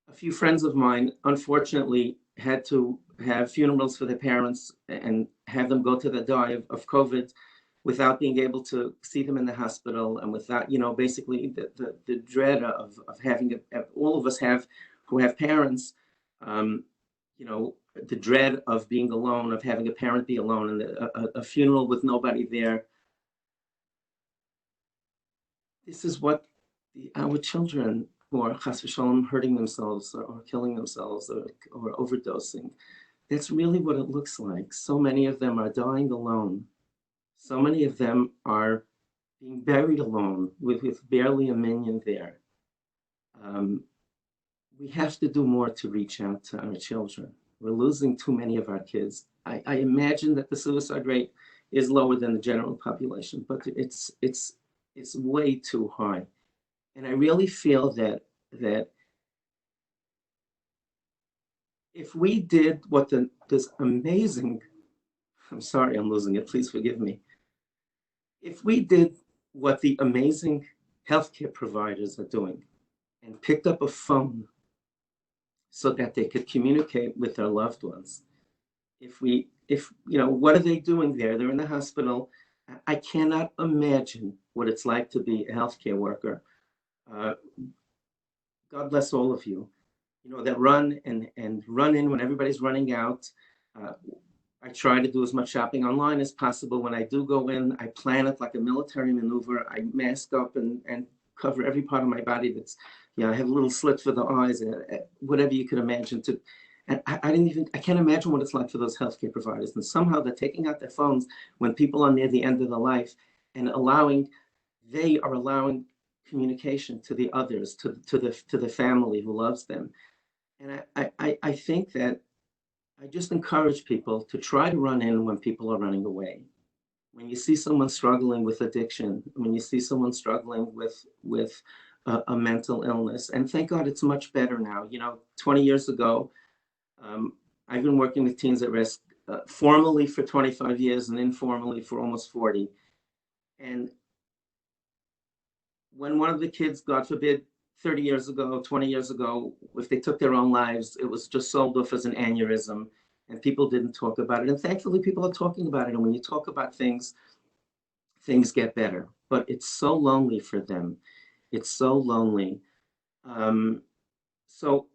S3: a few friends of mine, unfortunately, had to have funerals for their parents and have them go to the die of COVID without being able to see them in the hospital, and without, you know, basically the dread of having all of us who have parents, you know, the dread of being alone, of having a parent be alone, and a funeral with nobody there. This is what our children who are chas v'shalom hurting themselves or killing themselves or overdosing, that's really what it looks like. So many of them are dying alone. So many of them are being buried alone with barely a minion there. We have to do more to reach out to our children. We're losing too many of our kids. I imagine that the suicide rate is lower than the general population, but it's way too high. And I really feel that if we did what this amazing, I'm sorry, I'm losing it, please forgive me. If we did what the amazing healthcare providers are doing and picked up a phone so that they could communicate with their loved ones, if you know, what are they doing there? They're in the hospital. I cannot imagine what it's like to be a healthcare worker. God bless all of you, you know, that run and run in when everybody's running out. I try to do as much shopping online as possible. When I do go in, I plan it like a military maneuver. I mask up and cover every part of my body that's, you know, I have a little slit for the eyes, whatever you could imagine. And I can't imagine what it's like for those healthcare providers. And somehow they're taking out their phones when people are near the end of their life and they are allowing communication to the others, to the family who loves them. And I think that I just encourage people to try to run in when people are running away. When you see someone struggling with addiction, when you see someone struggling with a mental illness, and thank God it's much better now. You know, 20 years ago, I've been working with teens at risk formally for 25 years and informally for almost 40. And when one of the kids, God forbid, 30 years ago, 20 years ago, if they took their own lives, it was just sold off as an aneurysm and people didn't talk about it. And thankfully, people are talking about it. And when you talk about things, things get better. But it's so lonely for them. It's so lonely. So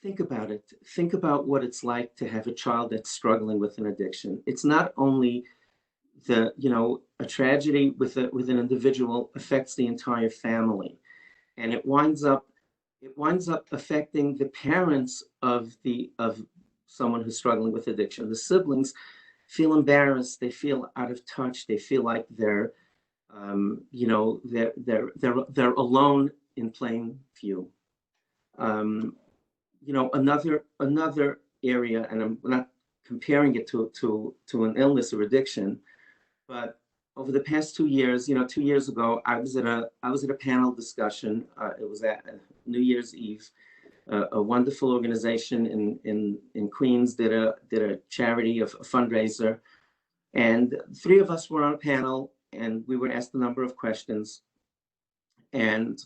S3: think about it. Think about what it's like to have a child that's struggling with an addiction. It's not only a tragedy with an individual affects the entire family, and it winds up affecting the parents of someone who's struggling with addiction. The siblings feel embarrassed. They feel out of touch. They feel like they're they're alone in plain view. Another area, and I'm not comparing it to an illness or addiction, but over the past 2 years, 2 years ago, I was at a panel discussion. It was at New Year's Eve. A wonderful organization in Queens did a charity of a fundraiser, and three of us were on a panel, and we were asked a number of questions. And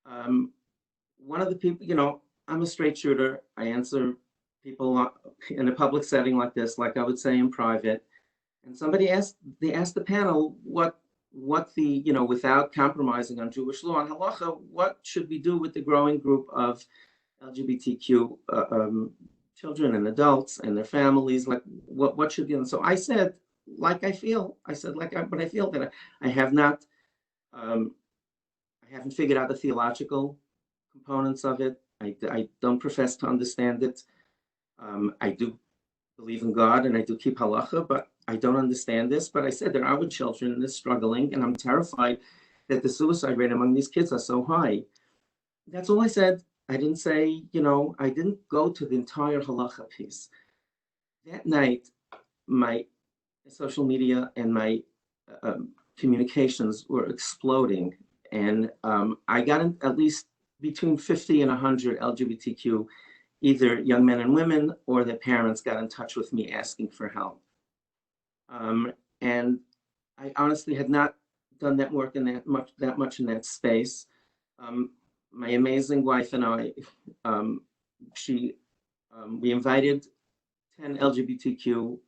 S3: one of the people, I'm a straight shooter. I answer people in a public setting like this, like I would say in private. And they asked the panel what the, without compromising on Jewish law and halacha, what should we do with the growing group of LGBTQ children and adults and their families? Like, what should be done? So I said, but I feel that I have not, I haven't figured out the theological components of it. I don't profess to understand it. I do believe in God and I do keep halacha, but I don't understand this. But I said there are children that are struggling, and I'm terrified that the suicide rate among these kids are so high. That's all I said. I didn't say, I didn't go to the entire halacha piece. That night, my social media and my communications were exploding. And I got at least between 50 and 100 LGBTQ, either young men and women or their parents, got in touch with me asking for help. And I honestly had not done that work in that much in that space. My amazing wife and I, we invited 10 LGBTQ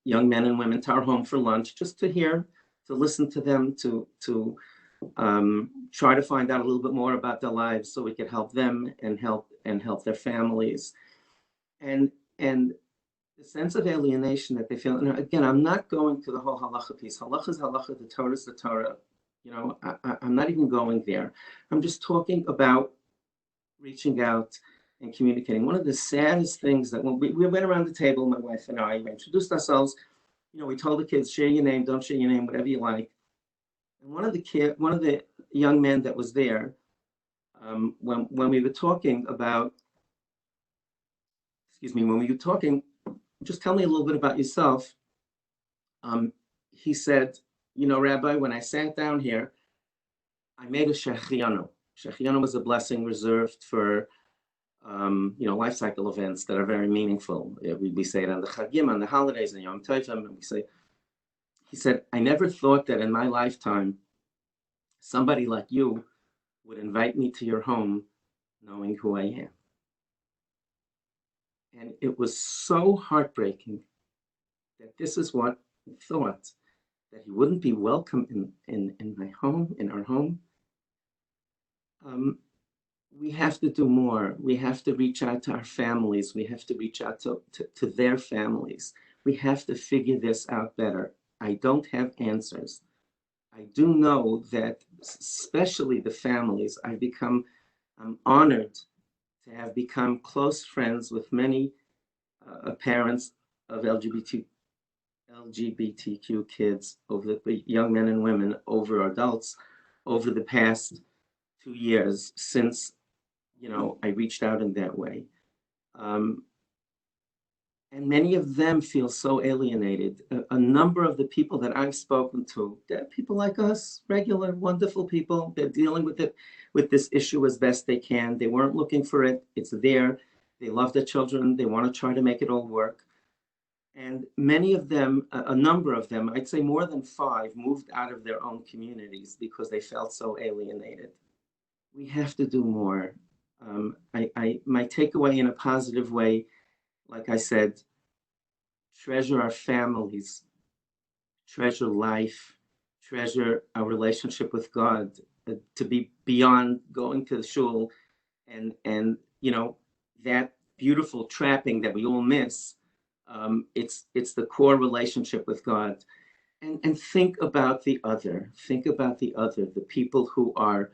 S3: young men and women to our home for lunch, just to listen to them, to try to find out a little bit more about their lives so we could help them and help their families. And the sense of alienation that they feel, and again, I'm not going to the whole halacha piece. Halacha is halacha, the Torah is the Torah. I'm not even going there. I'm just talking about reaching out and communicating. One of the saddest things that when we went around the table, my wife and I, we introduced ourselves. We told the kids, share your name, don't share your name, whatever you like. And one of the young men that was there, when we were talking about, just tell me a little bit about yourself. He said, Rabbi, when I sat down here, I made a shechianu. Shechianu was a blessing reserved for, life cycle events that are very meaningful. We say it on the Chagim, on the holidays, and Yom Tovim, and he said, I never thought that in my lifetime, somebody like you would invite me to your home knowing who I am. And it was so heartbreaking that this is what he thought, that he wouldn't be welcome in my home, in our home. We have to do more. We have to reach out to our families. We have to reach out to their families. We have to figure this out better. I don't have answers. I do know that, especially the families, I'm honored to have become close friends with many parents of LGBTQ kids, over the young men and women, over adults, over the past 2 years since, I reached out in that way. And many of them feel so alienated. A number of the people that I've spoken to, they're people like us, regular, wonderful people. They're dealing with this issue as best they can. They weren't looking for it. It's there. They love their children. They want to try to make it all work. And many of them, a number of them, I'd say more than 5, moved out of their own communities because they felt so alienated. We have to do more. My takeaway in a positive way, like I said, treasure our families, treasure life, treasure our relationship with God, to be beyond going to the shul and that beautiful trapping that we all miss. It's the core relationship with God. And think about the other. Think about the other, the people who are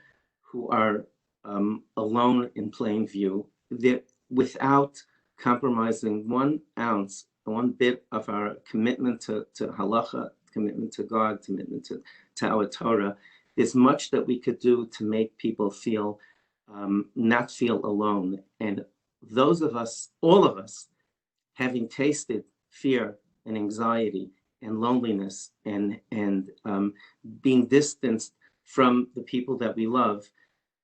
S3: alone in plain view, that without compromising 1 ounce, 1 bit of our commitment to halacha, commitment to God, commitment to our Torah. There's much that we could do to make people feel not feel alone. And those of us, all of us, having tasted fear and anxiety and loneliness and being distanced from the people that we love,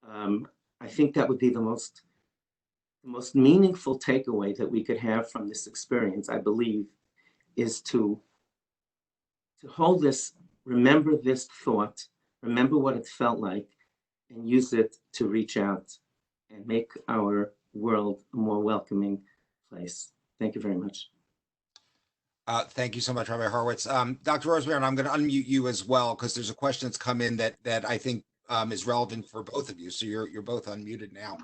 S3: I think that would be the most meaningful takeaway that we could have from this experience, I believe, is to hold this, remember this thought, remember what it felt like, and use it to reach out and make our world a more welcoming place. Thank you very much.
S1: Thank you so much, Rabbi Horowitz. Dr. Rosemary, and I'm going to unmute you as well, because there's a question that's come in that I think is relevant for both of you. So you're both unmuted now.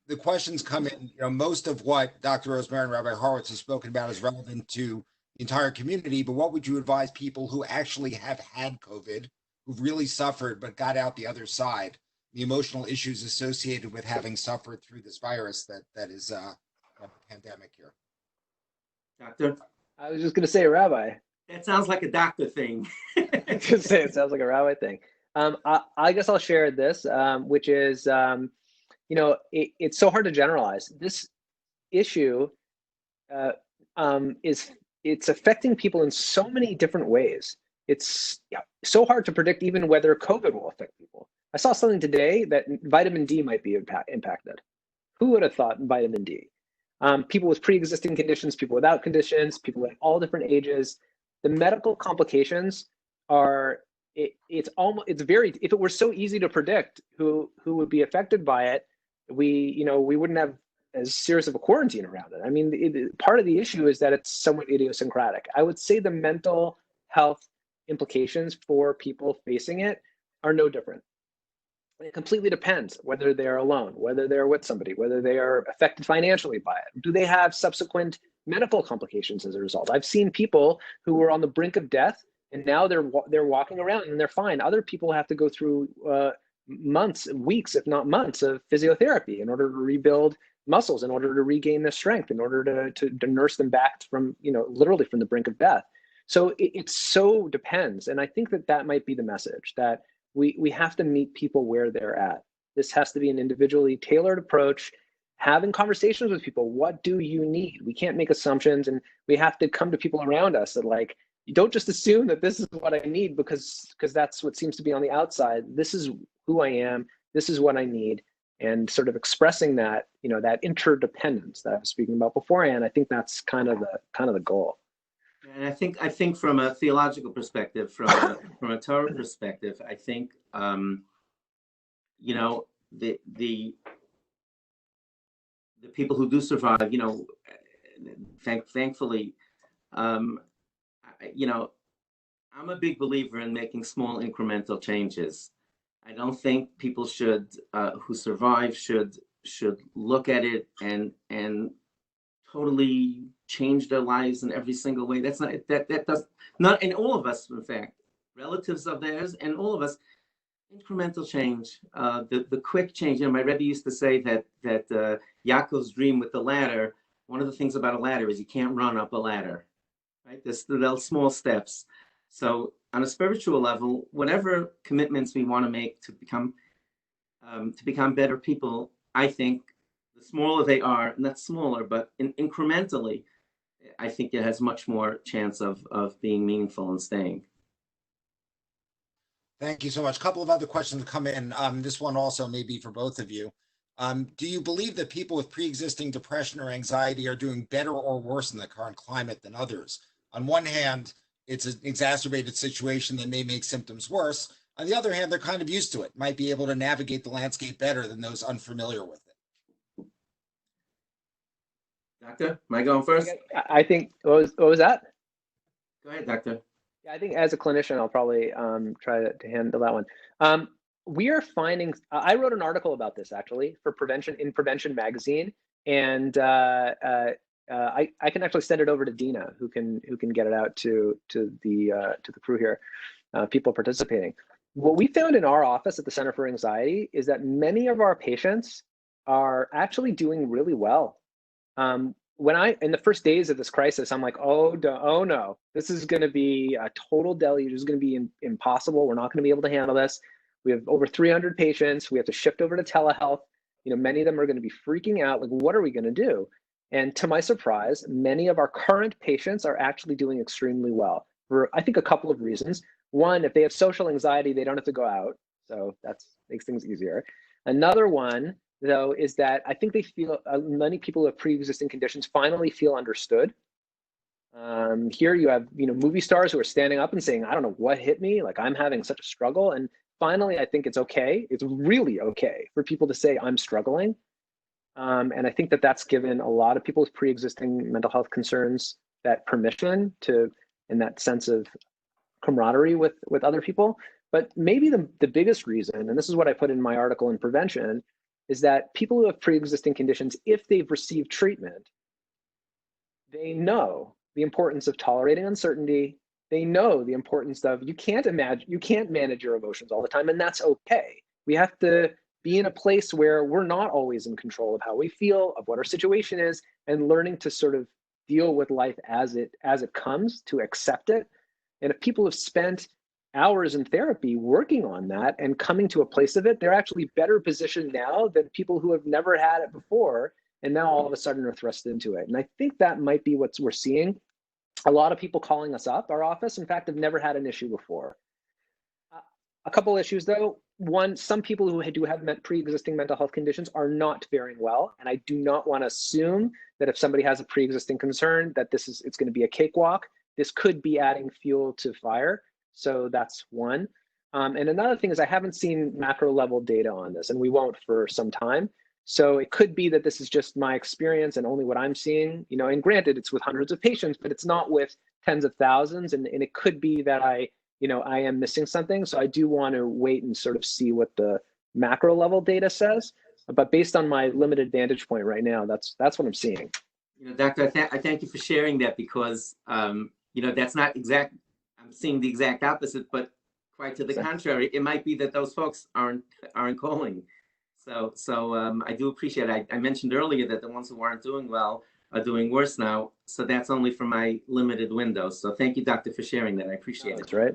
S1: The questions come in, most of what Dr. Rosemary and Rabbi Horowitz have spoken about is relevant to the entire community, but what would you advise people who actually have had COVID, who've really suffered but got out the other side, the emotional issues associated with having suffered through this virus that is a pandemic here?
S3: Doctor?
S2: I was just going to say, Rabbi.
S3: That sounds like a doctor thing.
S2: I was going to say, it sounds like a rabbi thing. I guess I'll share this, which is, it's so hard to generalize. This issue it's affecting people in so many different ways. It's so hard to predict even whether COVID will affect people. I saw something today that vitamin D might be impacted. Who would have thought vitamin D? People with pre-existing conditions, people without conditions, people at all different ages. The medical complications are, it's very, if it were so easy to predict who would be affected by it, we wouldn't have as serious of a quarantine around it. I mean, part of the issue is that it's somewhat idiosyncratic. I would say the mental health implications for people facing it are no different. It completely depends whether they're alone, whether they're with somebody, whether they are affected financially by it. Do they have subsequent medical complications as a result? I've seen people who were on the brink of death and now they're walking around and they're fine. Other people have to go through months, weeks, if not months of physiotherapy in order to rebuild muscles, in order to regain their strength, in order to nurse them back from, literally from the brink of death. So it so depends. And I think that might be the message, that we have to meet people where they're at. This has to be an individually tailored approach, having conversations with people. What do you need? We can't make assumptions, and we have to come to people around us that, like, you don't just assume that this is what I need because that's what seems to be on the outside. This is who I am. This is what I need. And sort of expressing that, that interdependence that I was speaking about beforehand, I think that's kind of the goal.
S3: And I think from a theological perspective, from a Torah perspective, I think the people who do survive, thankfully, I'm a big believer in making small incremental changes. I don't think people who survive should look at it and totally change their lives in every single way. That's that does not, and all of us, in fact, relatives of theirs, and all of us, incremental change, the quick change. My Rebbe used to say that Yaakov's dream with the ladder. One of the things about a ladder is you can't run up a ladder, right? There's the small steps. So on a spiritual level, whatever commitments we want to make to become better people, I think the smaller they are, not smaller, but incrementally, I think it has much more chance of being meaningful and staying.
S1: Thank you so much. A couple of other questions have come in. This one also may be for both of you. Do you believe that people with pre-existing depression or anxiety are doing better or worse in the current climate than others? On one hand, it's an exacerbated situation that may make symptoms worse. On the other hand, they're kind of used to it, might be able to navigate the landscape better than those unfamiliar with it.
S3: Doctor, am I going first?
S2: I think, what was that?
S3: Go ahead, Doctor.
S2: Yeah, I think as a clinician, I'll probably try to handle that one. we are finding, I wrote an article about this actually for Prevention magazine, and I can actually send it over to Dina, who can get it out to the crew here, people participating. What we found in our office at the Center for Anxiety is that many of our patients are actually doing really well. When in the first days of this crisis, I'm like, oh no, this is going to be a total deluge. This is going to be impossible. We're not going to be able to handle this. We have over 300 patients. We have to shift over to telehealth. Many of them are going to be freaking out. Like, what are we going to do? And to my surprise, many of our current patients are actually doing extremely well for, I think, a couple of reasons. One, if they have social anxiety, they don't have to go out. So that makes things easier. Another one, though, is that I think they feel, many people who have pre-existing conditions finally feel understood. Here you have, movie stars who are standing up and saying, I don't know what hit me, like I'm having such a struggle. And finally, I think it's okay. It's really okay for people to say, I'm struggling. And I think that that's given a lot of people with pre-existing mental health concerns that permission to, and that sense of camaraderie with other people. But maybe the biggest reason, and this is what I put in my article in Prevention, is that people who have pre-existing conditions, if they've received treatment, they know the importance of tolerating uncertainty. They know the importance of you can't manage your emotions all the time, and that's okay. We have to be in a place where we're not always in control of how we feel, of what our situation is, and learning to sort of deal with life as it comes, to accept it. And if people have spent hours in therapy working on that and coming to a place of it, they're actually better positioned now than people who have never had it before, and now all of a sudden are thrust into it. And I think that might be what we're seeing. A lot of people calling us up, our office, in fact, have never had an issue before. A couple issues, though. One, some people who do have pre-existing mental health conditions are not faring well, and I do not want to assume that if somebody has a pre-existing concern that it's going to be a cakewalk. This could be adding fuel to fire. So that's one. And another thing is I haven't seen macro level data on this, and we won't for some time. So it could be that this is just my experience and only what I'm seeing, and granted it's with hundreds of patients, but it's not with tens of thousands. And it could be that I am missing something. So I do want to wait and sort of see what the macro level data says. But based on my limited vantage point right now, that's what I'm seeing.
S3: Doctor, I thank you for sharing that, because, that's not exact. I'm seeing the exact opposite, but quite to the contrary, it might be that those folks aren't calling. So I do appreciate it. I mentioned earlier that the ones who aren't doing well are doing worse now. So that's only for my limited window. So thank you, Doctor, for sharing that. I appreciate it.
S2: That's right.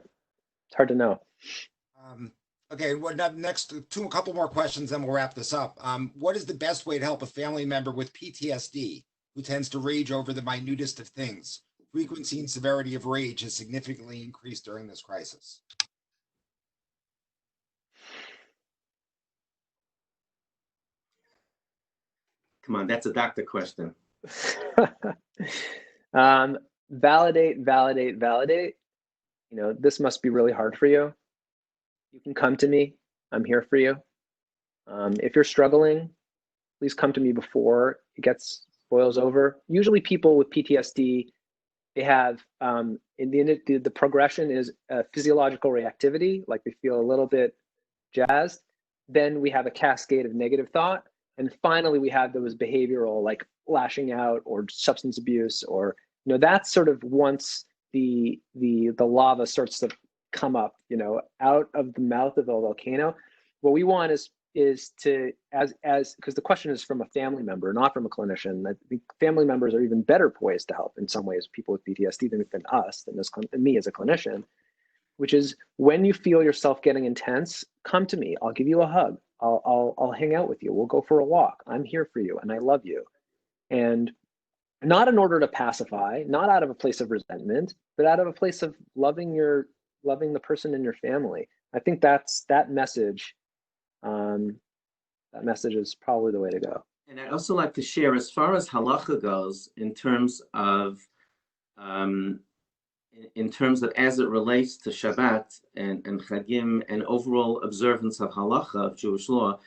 S2: It's hard to know.
S1: Okay, well, next, a couple more questions, then we'll wrap this up. What is the best way to help a family member with PTSD who tends to rage over the minutest of things? Frequency and severity of rage has significantly increased during this crisis.
S3: Come on, that's a doctor question.
S2: Validate. This must be really hard for you. You can come to me. I'm here for you. If you're struggling, please come to me before it boils over. Usually people with PTSD, they have, the progression is a physiological reactivity, like they feel a little bit jazzed. Then we have a cascade of negative thought. And finally, we have those behavioral, like lashing out or substance abuse, or, that's sort of once the lava starts to come up, out of the mouth of a volcano. What we want is to, because the question is from a family member, not from a clinician. I think family members are even better poised to help in some ways, people with PTSD than us, than me as a clinician, which is when you feel yourself getting intense, come to me. I'll give you a hug. I'll hang out with you. We'll go for a walk. I'm here for you and I love you. And not in order to pacify, not out of a place of resentment, but out of a place of loving the person in your family. I think that message is probably the way to go.
S3: And I'd also like to share, as far as halacha goes, in terms of as it relates to Shabbat and Chagim and overall observance of halacha, of Jewish law,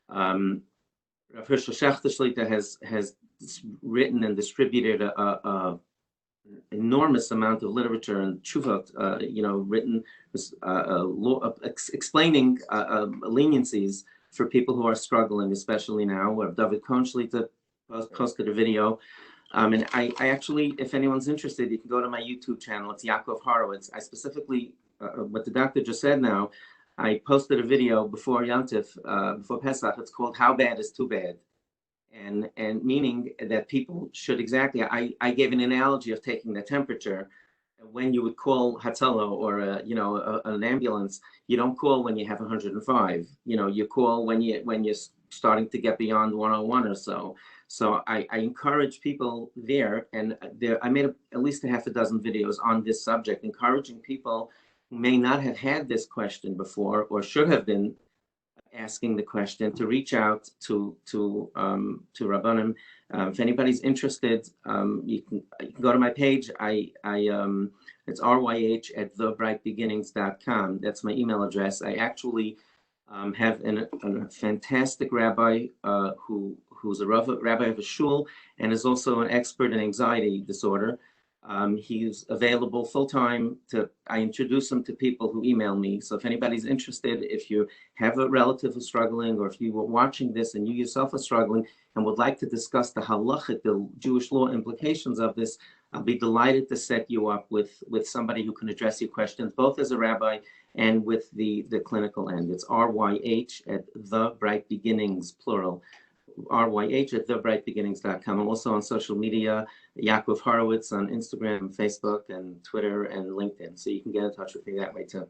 S3: Rav Hershel Schachter Shlita has written and distributed a enormous amount of literature and tshuvot, written, explaining leniencies for people who are struggling, especially now. Where David Kohn-Shlita posted a video. And I actually, if anyone's interested, you can go to my YouTube channel. It's Yaakov Horowitz. I specifically, what the doctor just said now, I posted a video before Yantif, before Pesach. It's called "How Bad Is Too Bad," and meaning that people should exactly. I gave an analogy of taking the temperature. When you would call Hatzalah or an ambulance, you don't call when you have 105. You call when you're starting to get beyond 101 or so. So I encourage people there, and I made at least a half a dozen videos on this subject, encouraging people who may not have had this question before or should have been asking the question to reach out to Rabbanim. If anybody's interested, you can go to my page. It's ryh@thebrightbeginnings.com. That's my email address. I actually have a fantastic rabbi who's a rabbi of a shul and is also an expert in anxiety disorder. He's available full-time. I introduce him to people who email me. So if anybody's interested, if you have a relative who's struggling, or if you were watching this and you yourself are struggling and would like to discuss the halachic, the Jewish law implications of this, I'll be delighted to set you up with somebody who can address your questions, both as a rabbi and with the clinical end. It's ryh@thebrightbeginnings, plural. ryh@thebrightbeginnings.com. I'm also on social media, Yaakov Horowitz on Instagram, Facebook, and Twitter, and LinkedIn. So you can get in touch with me that way too.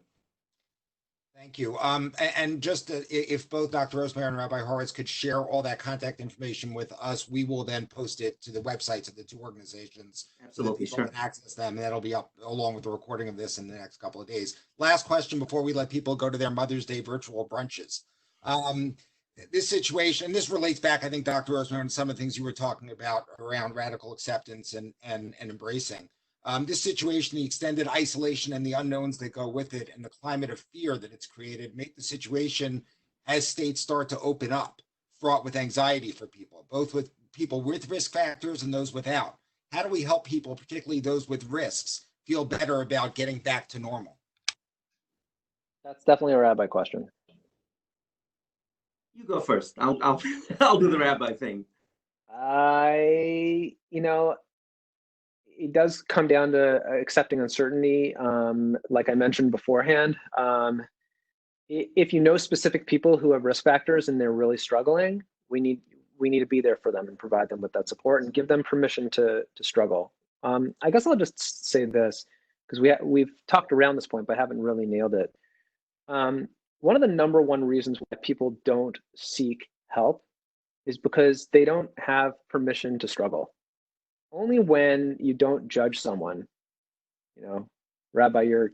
S1: Thank you. And just if both Dr. Rosemary and Rabbi Horowitz could share all that contact information with us, we will then post it to the websites of the two organizations.
S3: Absolutely,
S1: so that people can access them, and that'll be up along with the recording of this in the next couple of days. Last question before we let people go to their Mother's Day virtual brunches. This situation, this relates back, I think, Dr. Rosemary, and some of the things you were talking about around radical acceptance and embracing. This situation, the extended isolation and the unknowns that go with it, and the climate of fear that it's created, make the situation, as states start to open up, fraught with anxiety for people, both with people with risk factors and those without. How do we help people, particularly those with risks, feel better about getting back to normal?
S2: That's definitely a rabbi question.
S3: You go first. I'll do the rabbi thing.
S2: It does come down to accepting uncertainty. Like I mentioned beforehand, if you know specific people who have risk factors and they're really struggling, we need to be there for them and provide them with that support and give them permission to struggle. I guess I'll just say this, because we've talked around this point but haven't really nailed it. One of the number one reasons why people don't seek help is because they don't have permission to struggle. Only when you don't judge someone, Rabbi, your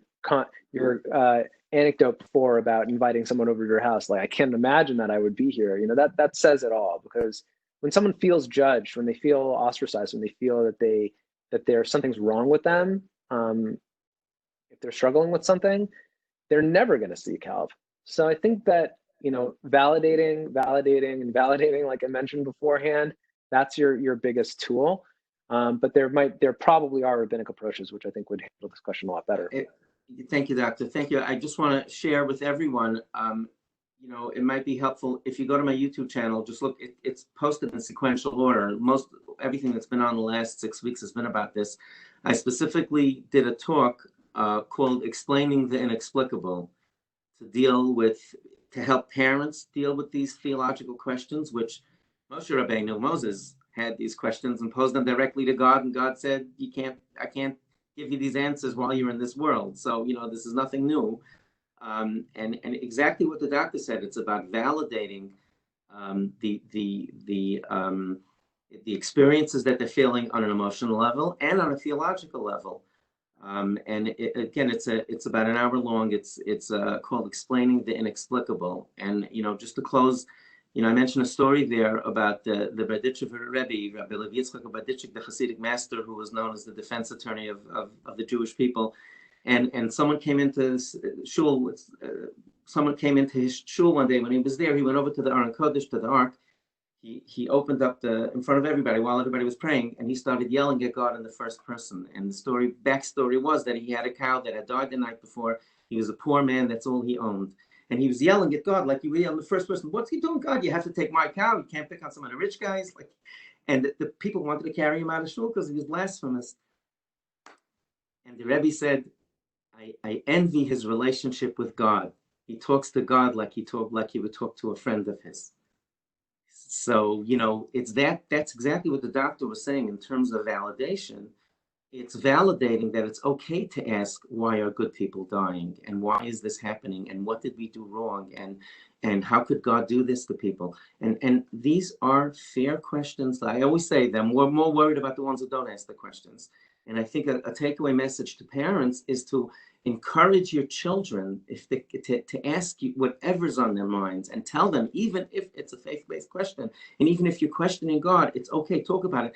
S2: anecdote before about inviting someone over to your house, like, I can't imagine that I would be here. That says it all, because when someone feels judged, when they feel ostracized, when they feel that there's something's wrong with them, if they're struggling with something, they're never going to seek help. So I think that, validating, like I mentioned beforehand, that's your biggest tool. But there probably are rabbinic approaches, which I think would handle this question a lot better.
S3: Thank you, Doctor. Thank you. I just want to share with everyone, it might be helpful if you go to my YouTube channel, just look, it's posted in sequential order. Everything that's been on the last 6 weeks has been about this. I specifically did a talk called Explaining the Inexplicable, to help parents deal with these theological questions, which Moshe Rabbeinu, Moses, had these questions and posed them directly to God, and God said, I can't give you these answers while you're in this world. So, this is nothing new. And exactly what the doctor said, it's about validating the experiences that they're feeling on an emotional level and on a theological level. Again, it's about an hour long. It's called Explaining the Inexplicable. And, just to close, I mentioned a story there about the Berditchev Rebbe, Rabbi Levi Yitzchak Berditchev, the Hasidic master who was known as the defense attorney of the Jewish people. And someone came into his shul. Someone came into his shul one day when he was there. He went over to the Aron Kodesh, to the Ark. he opened up in front of everybody while everybody was praying, and he started yelling at God in the first person. And the backstory was that he had a cow that had died the night before. He was a poor man. That's all he owned. And he was yelling at God like he would yell in the first person. What's he doing, God? You have to take my cow. You can't pick on some of the rich guys. And the people wanted to carry him out of shul because he was blasphemous. And the Rebbe said, I envy his relationship with God. He talks to God like he would talk to a friend of his. So, that's exactly what the doctor was saying in terms of validation. It's validating that it's okay to ask, why are good people dying? And why is this happening? And what did we do wrong? And how could God do this to people? And these are fair questions. I always say that we're more worried about the ones who don't ask the questions. And I think a takeaway message to parents is to encourage your children to ask you whatever's on their minds, and tell them, even if it's a faith-based question, and even if you're questioning God, it's okay, talk about it.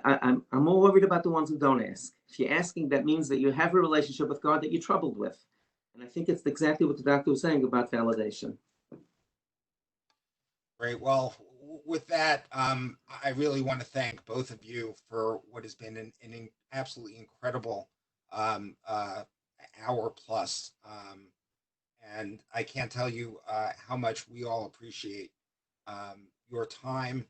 S3: I'm more worried about the ones who don't ask. If you're asking, that means that you have a relationship with God that you're troubled with. And I think it's exactly what the doctor was saying about validation.
S1: Great. Well, with that, I really want to thank both of you for what has been an absolutely incredible hour plus. And I can't tell you how much we all appreciate your time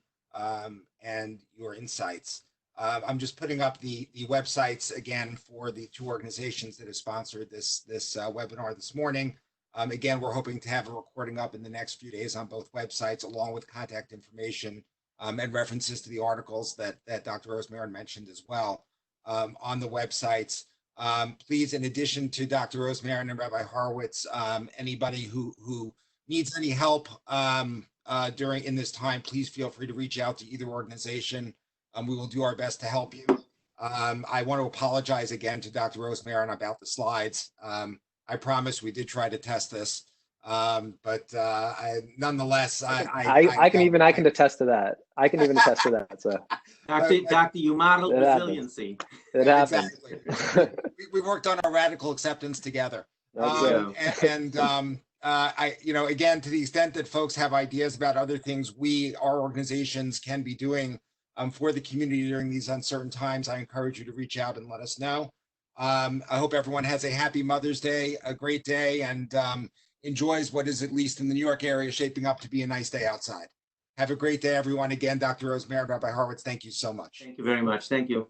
S1: and your insights. I'm just putting up the websites again for the two organizations that have sponsored this webinar this morning. Again, we're hoping to have a recording up in the next few days on both websites, along with contact information and references to the articles that Dr. Rosemarin mentioned as well on the websites. Please, in addition to Dr. Rosemarin and Rabbi Horowitz, anybody who needs any help in this time, please feel free to reach out to either organization. We will do our best to help you. I want to apologize again to Dr. Rosemarin about the slides. I promise we did try to test this, but nonetheless,
S2: I can attest to that. I can even attest to that. So,
S3: Doctor, you modeled resiliency.
S2: It happens.
S1: Exactly. we worked on our radical acceptance together. Again, to the extent that folks have ideas about other things our organizations can be doing for the community during these uncertain times, I encourage you to reach out and let us know. I hope everyone has a happy Mother's Day, a great day, and enjoys what is, at least in the New York area, shaping up to be a nice day outside. Have a great day, everyone. Again, Dr. Rosemarin, Rabbi Horowitz, thank you so much.
S3: Thank you very much. Thank you.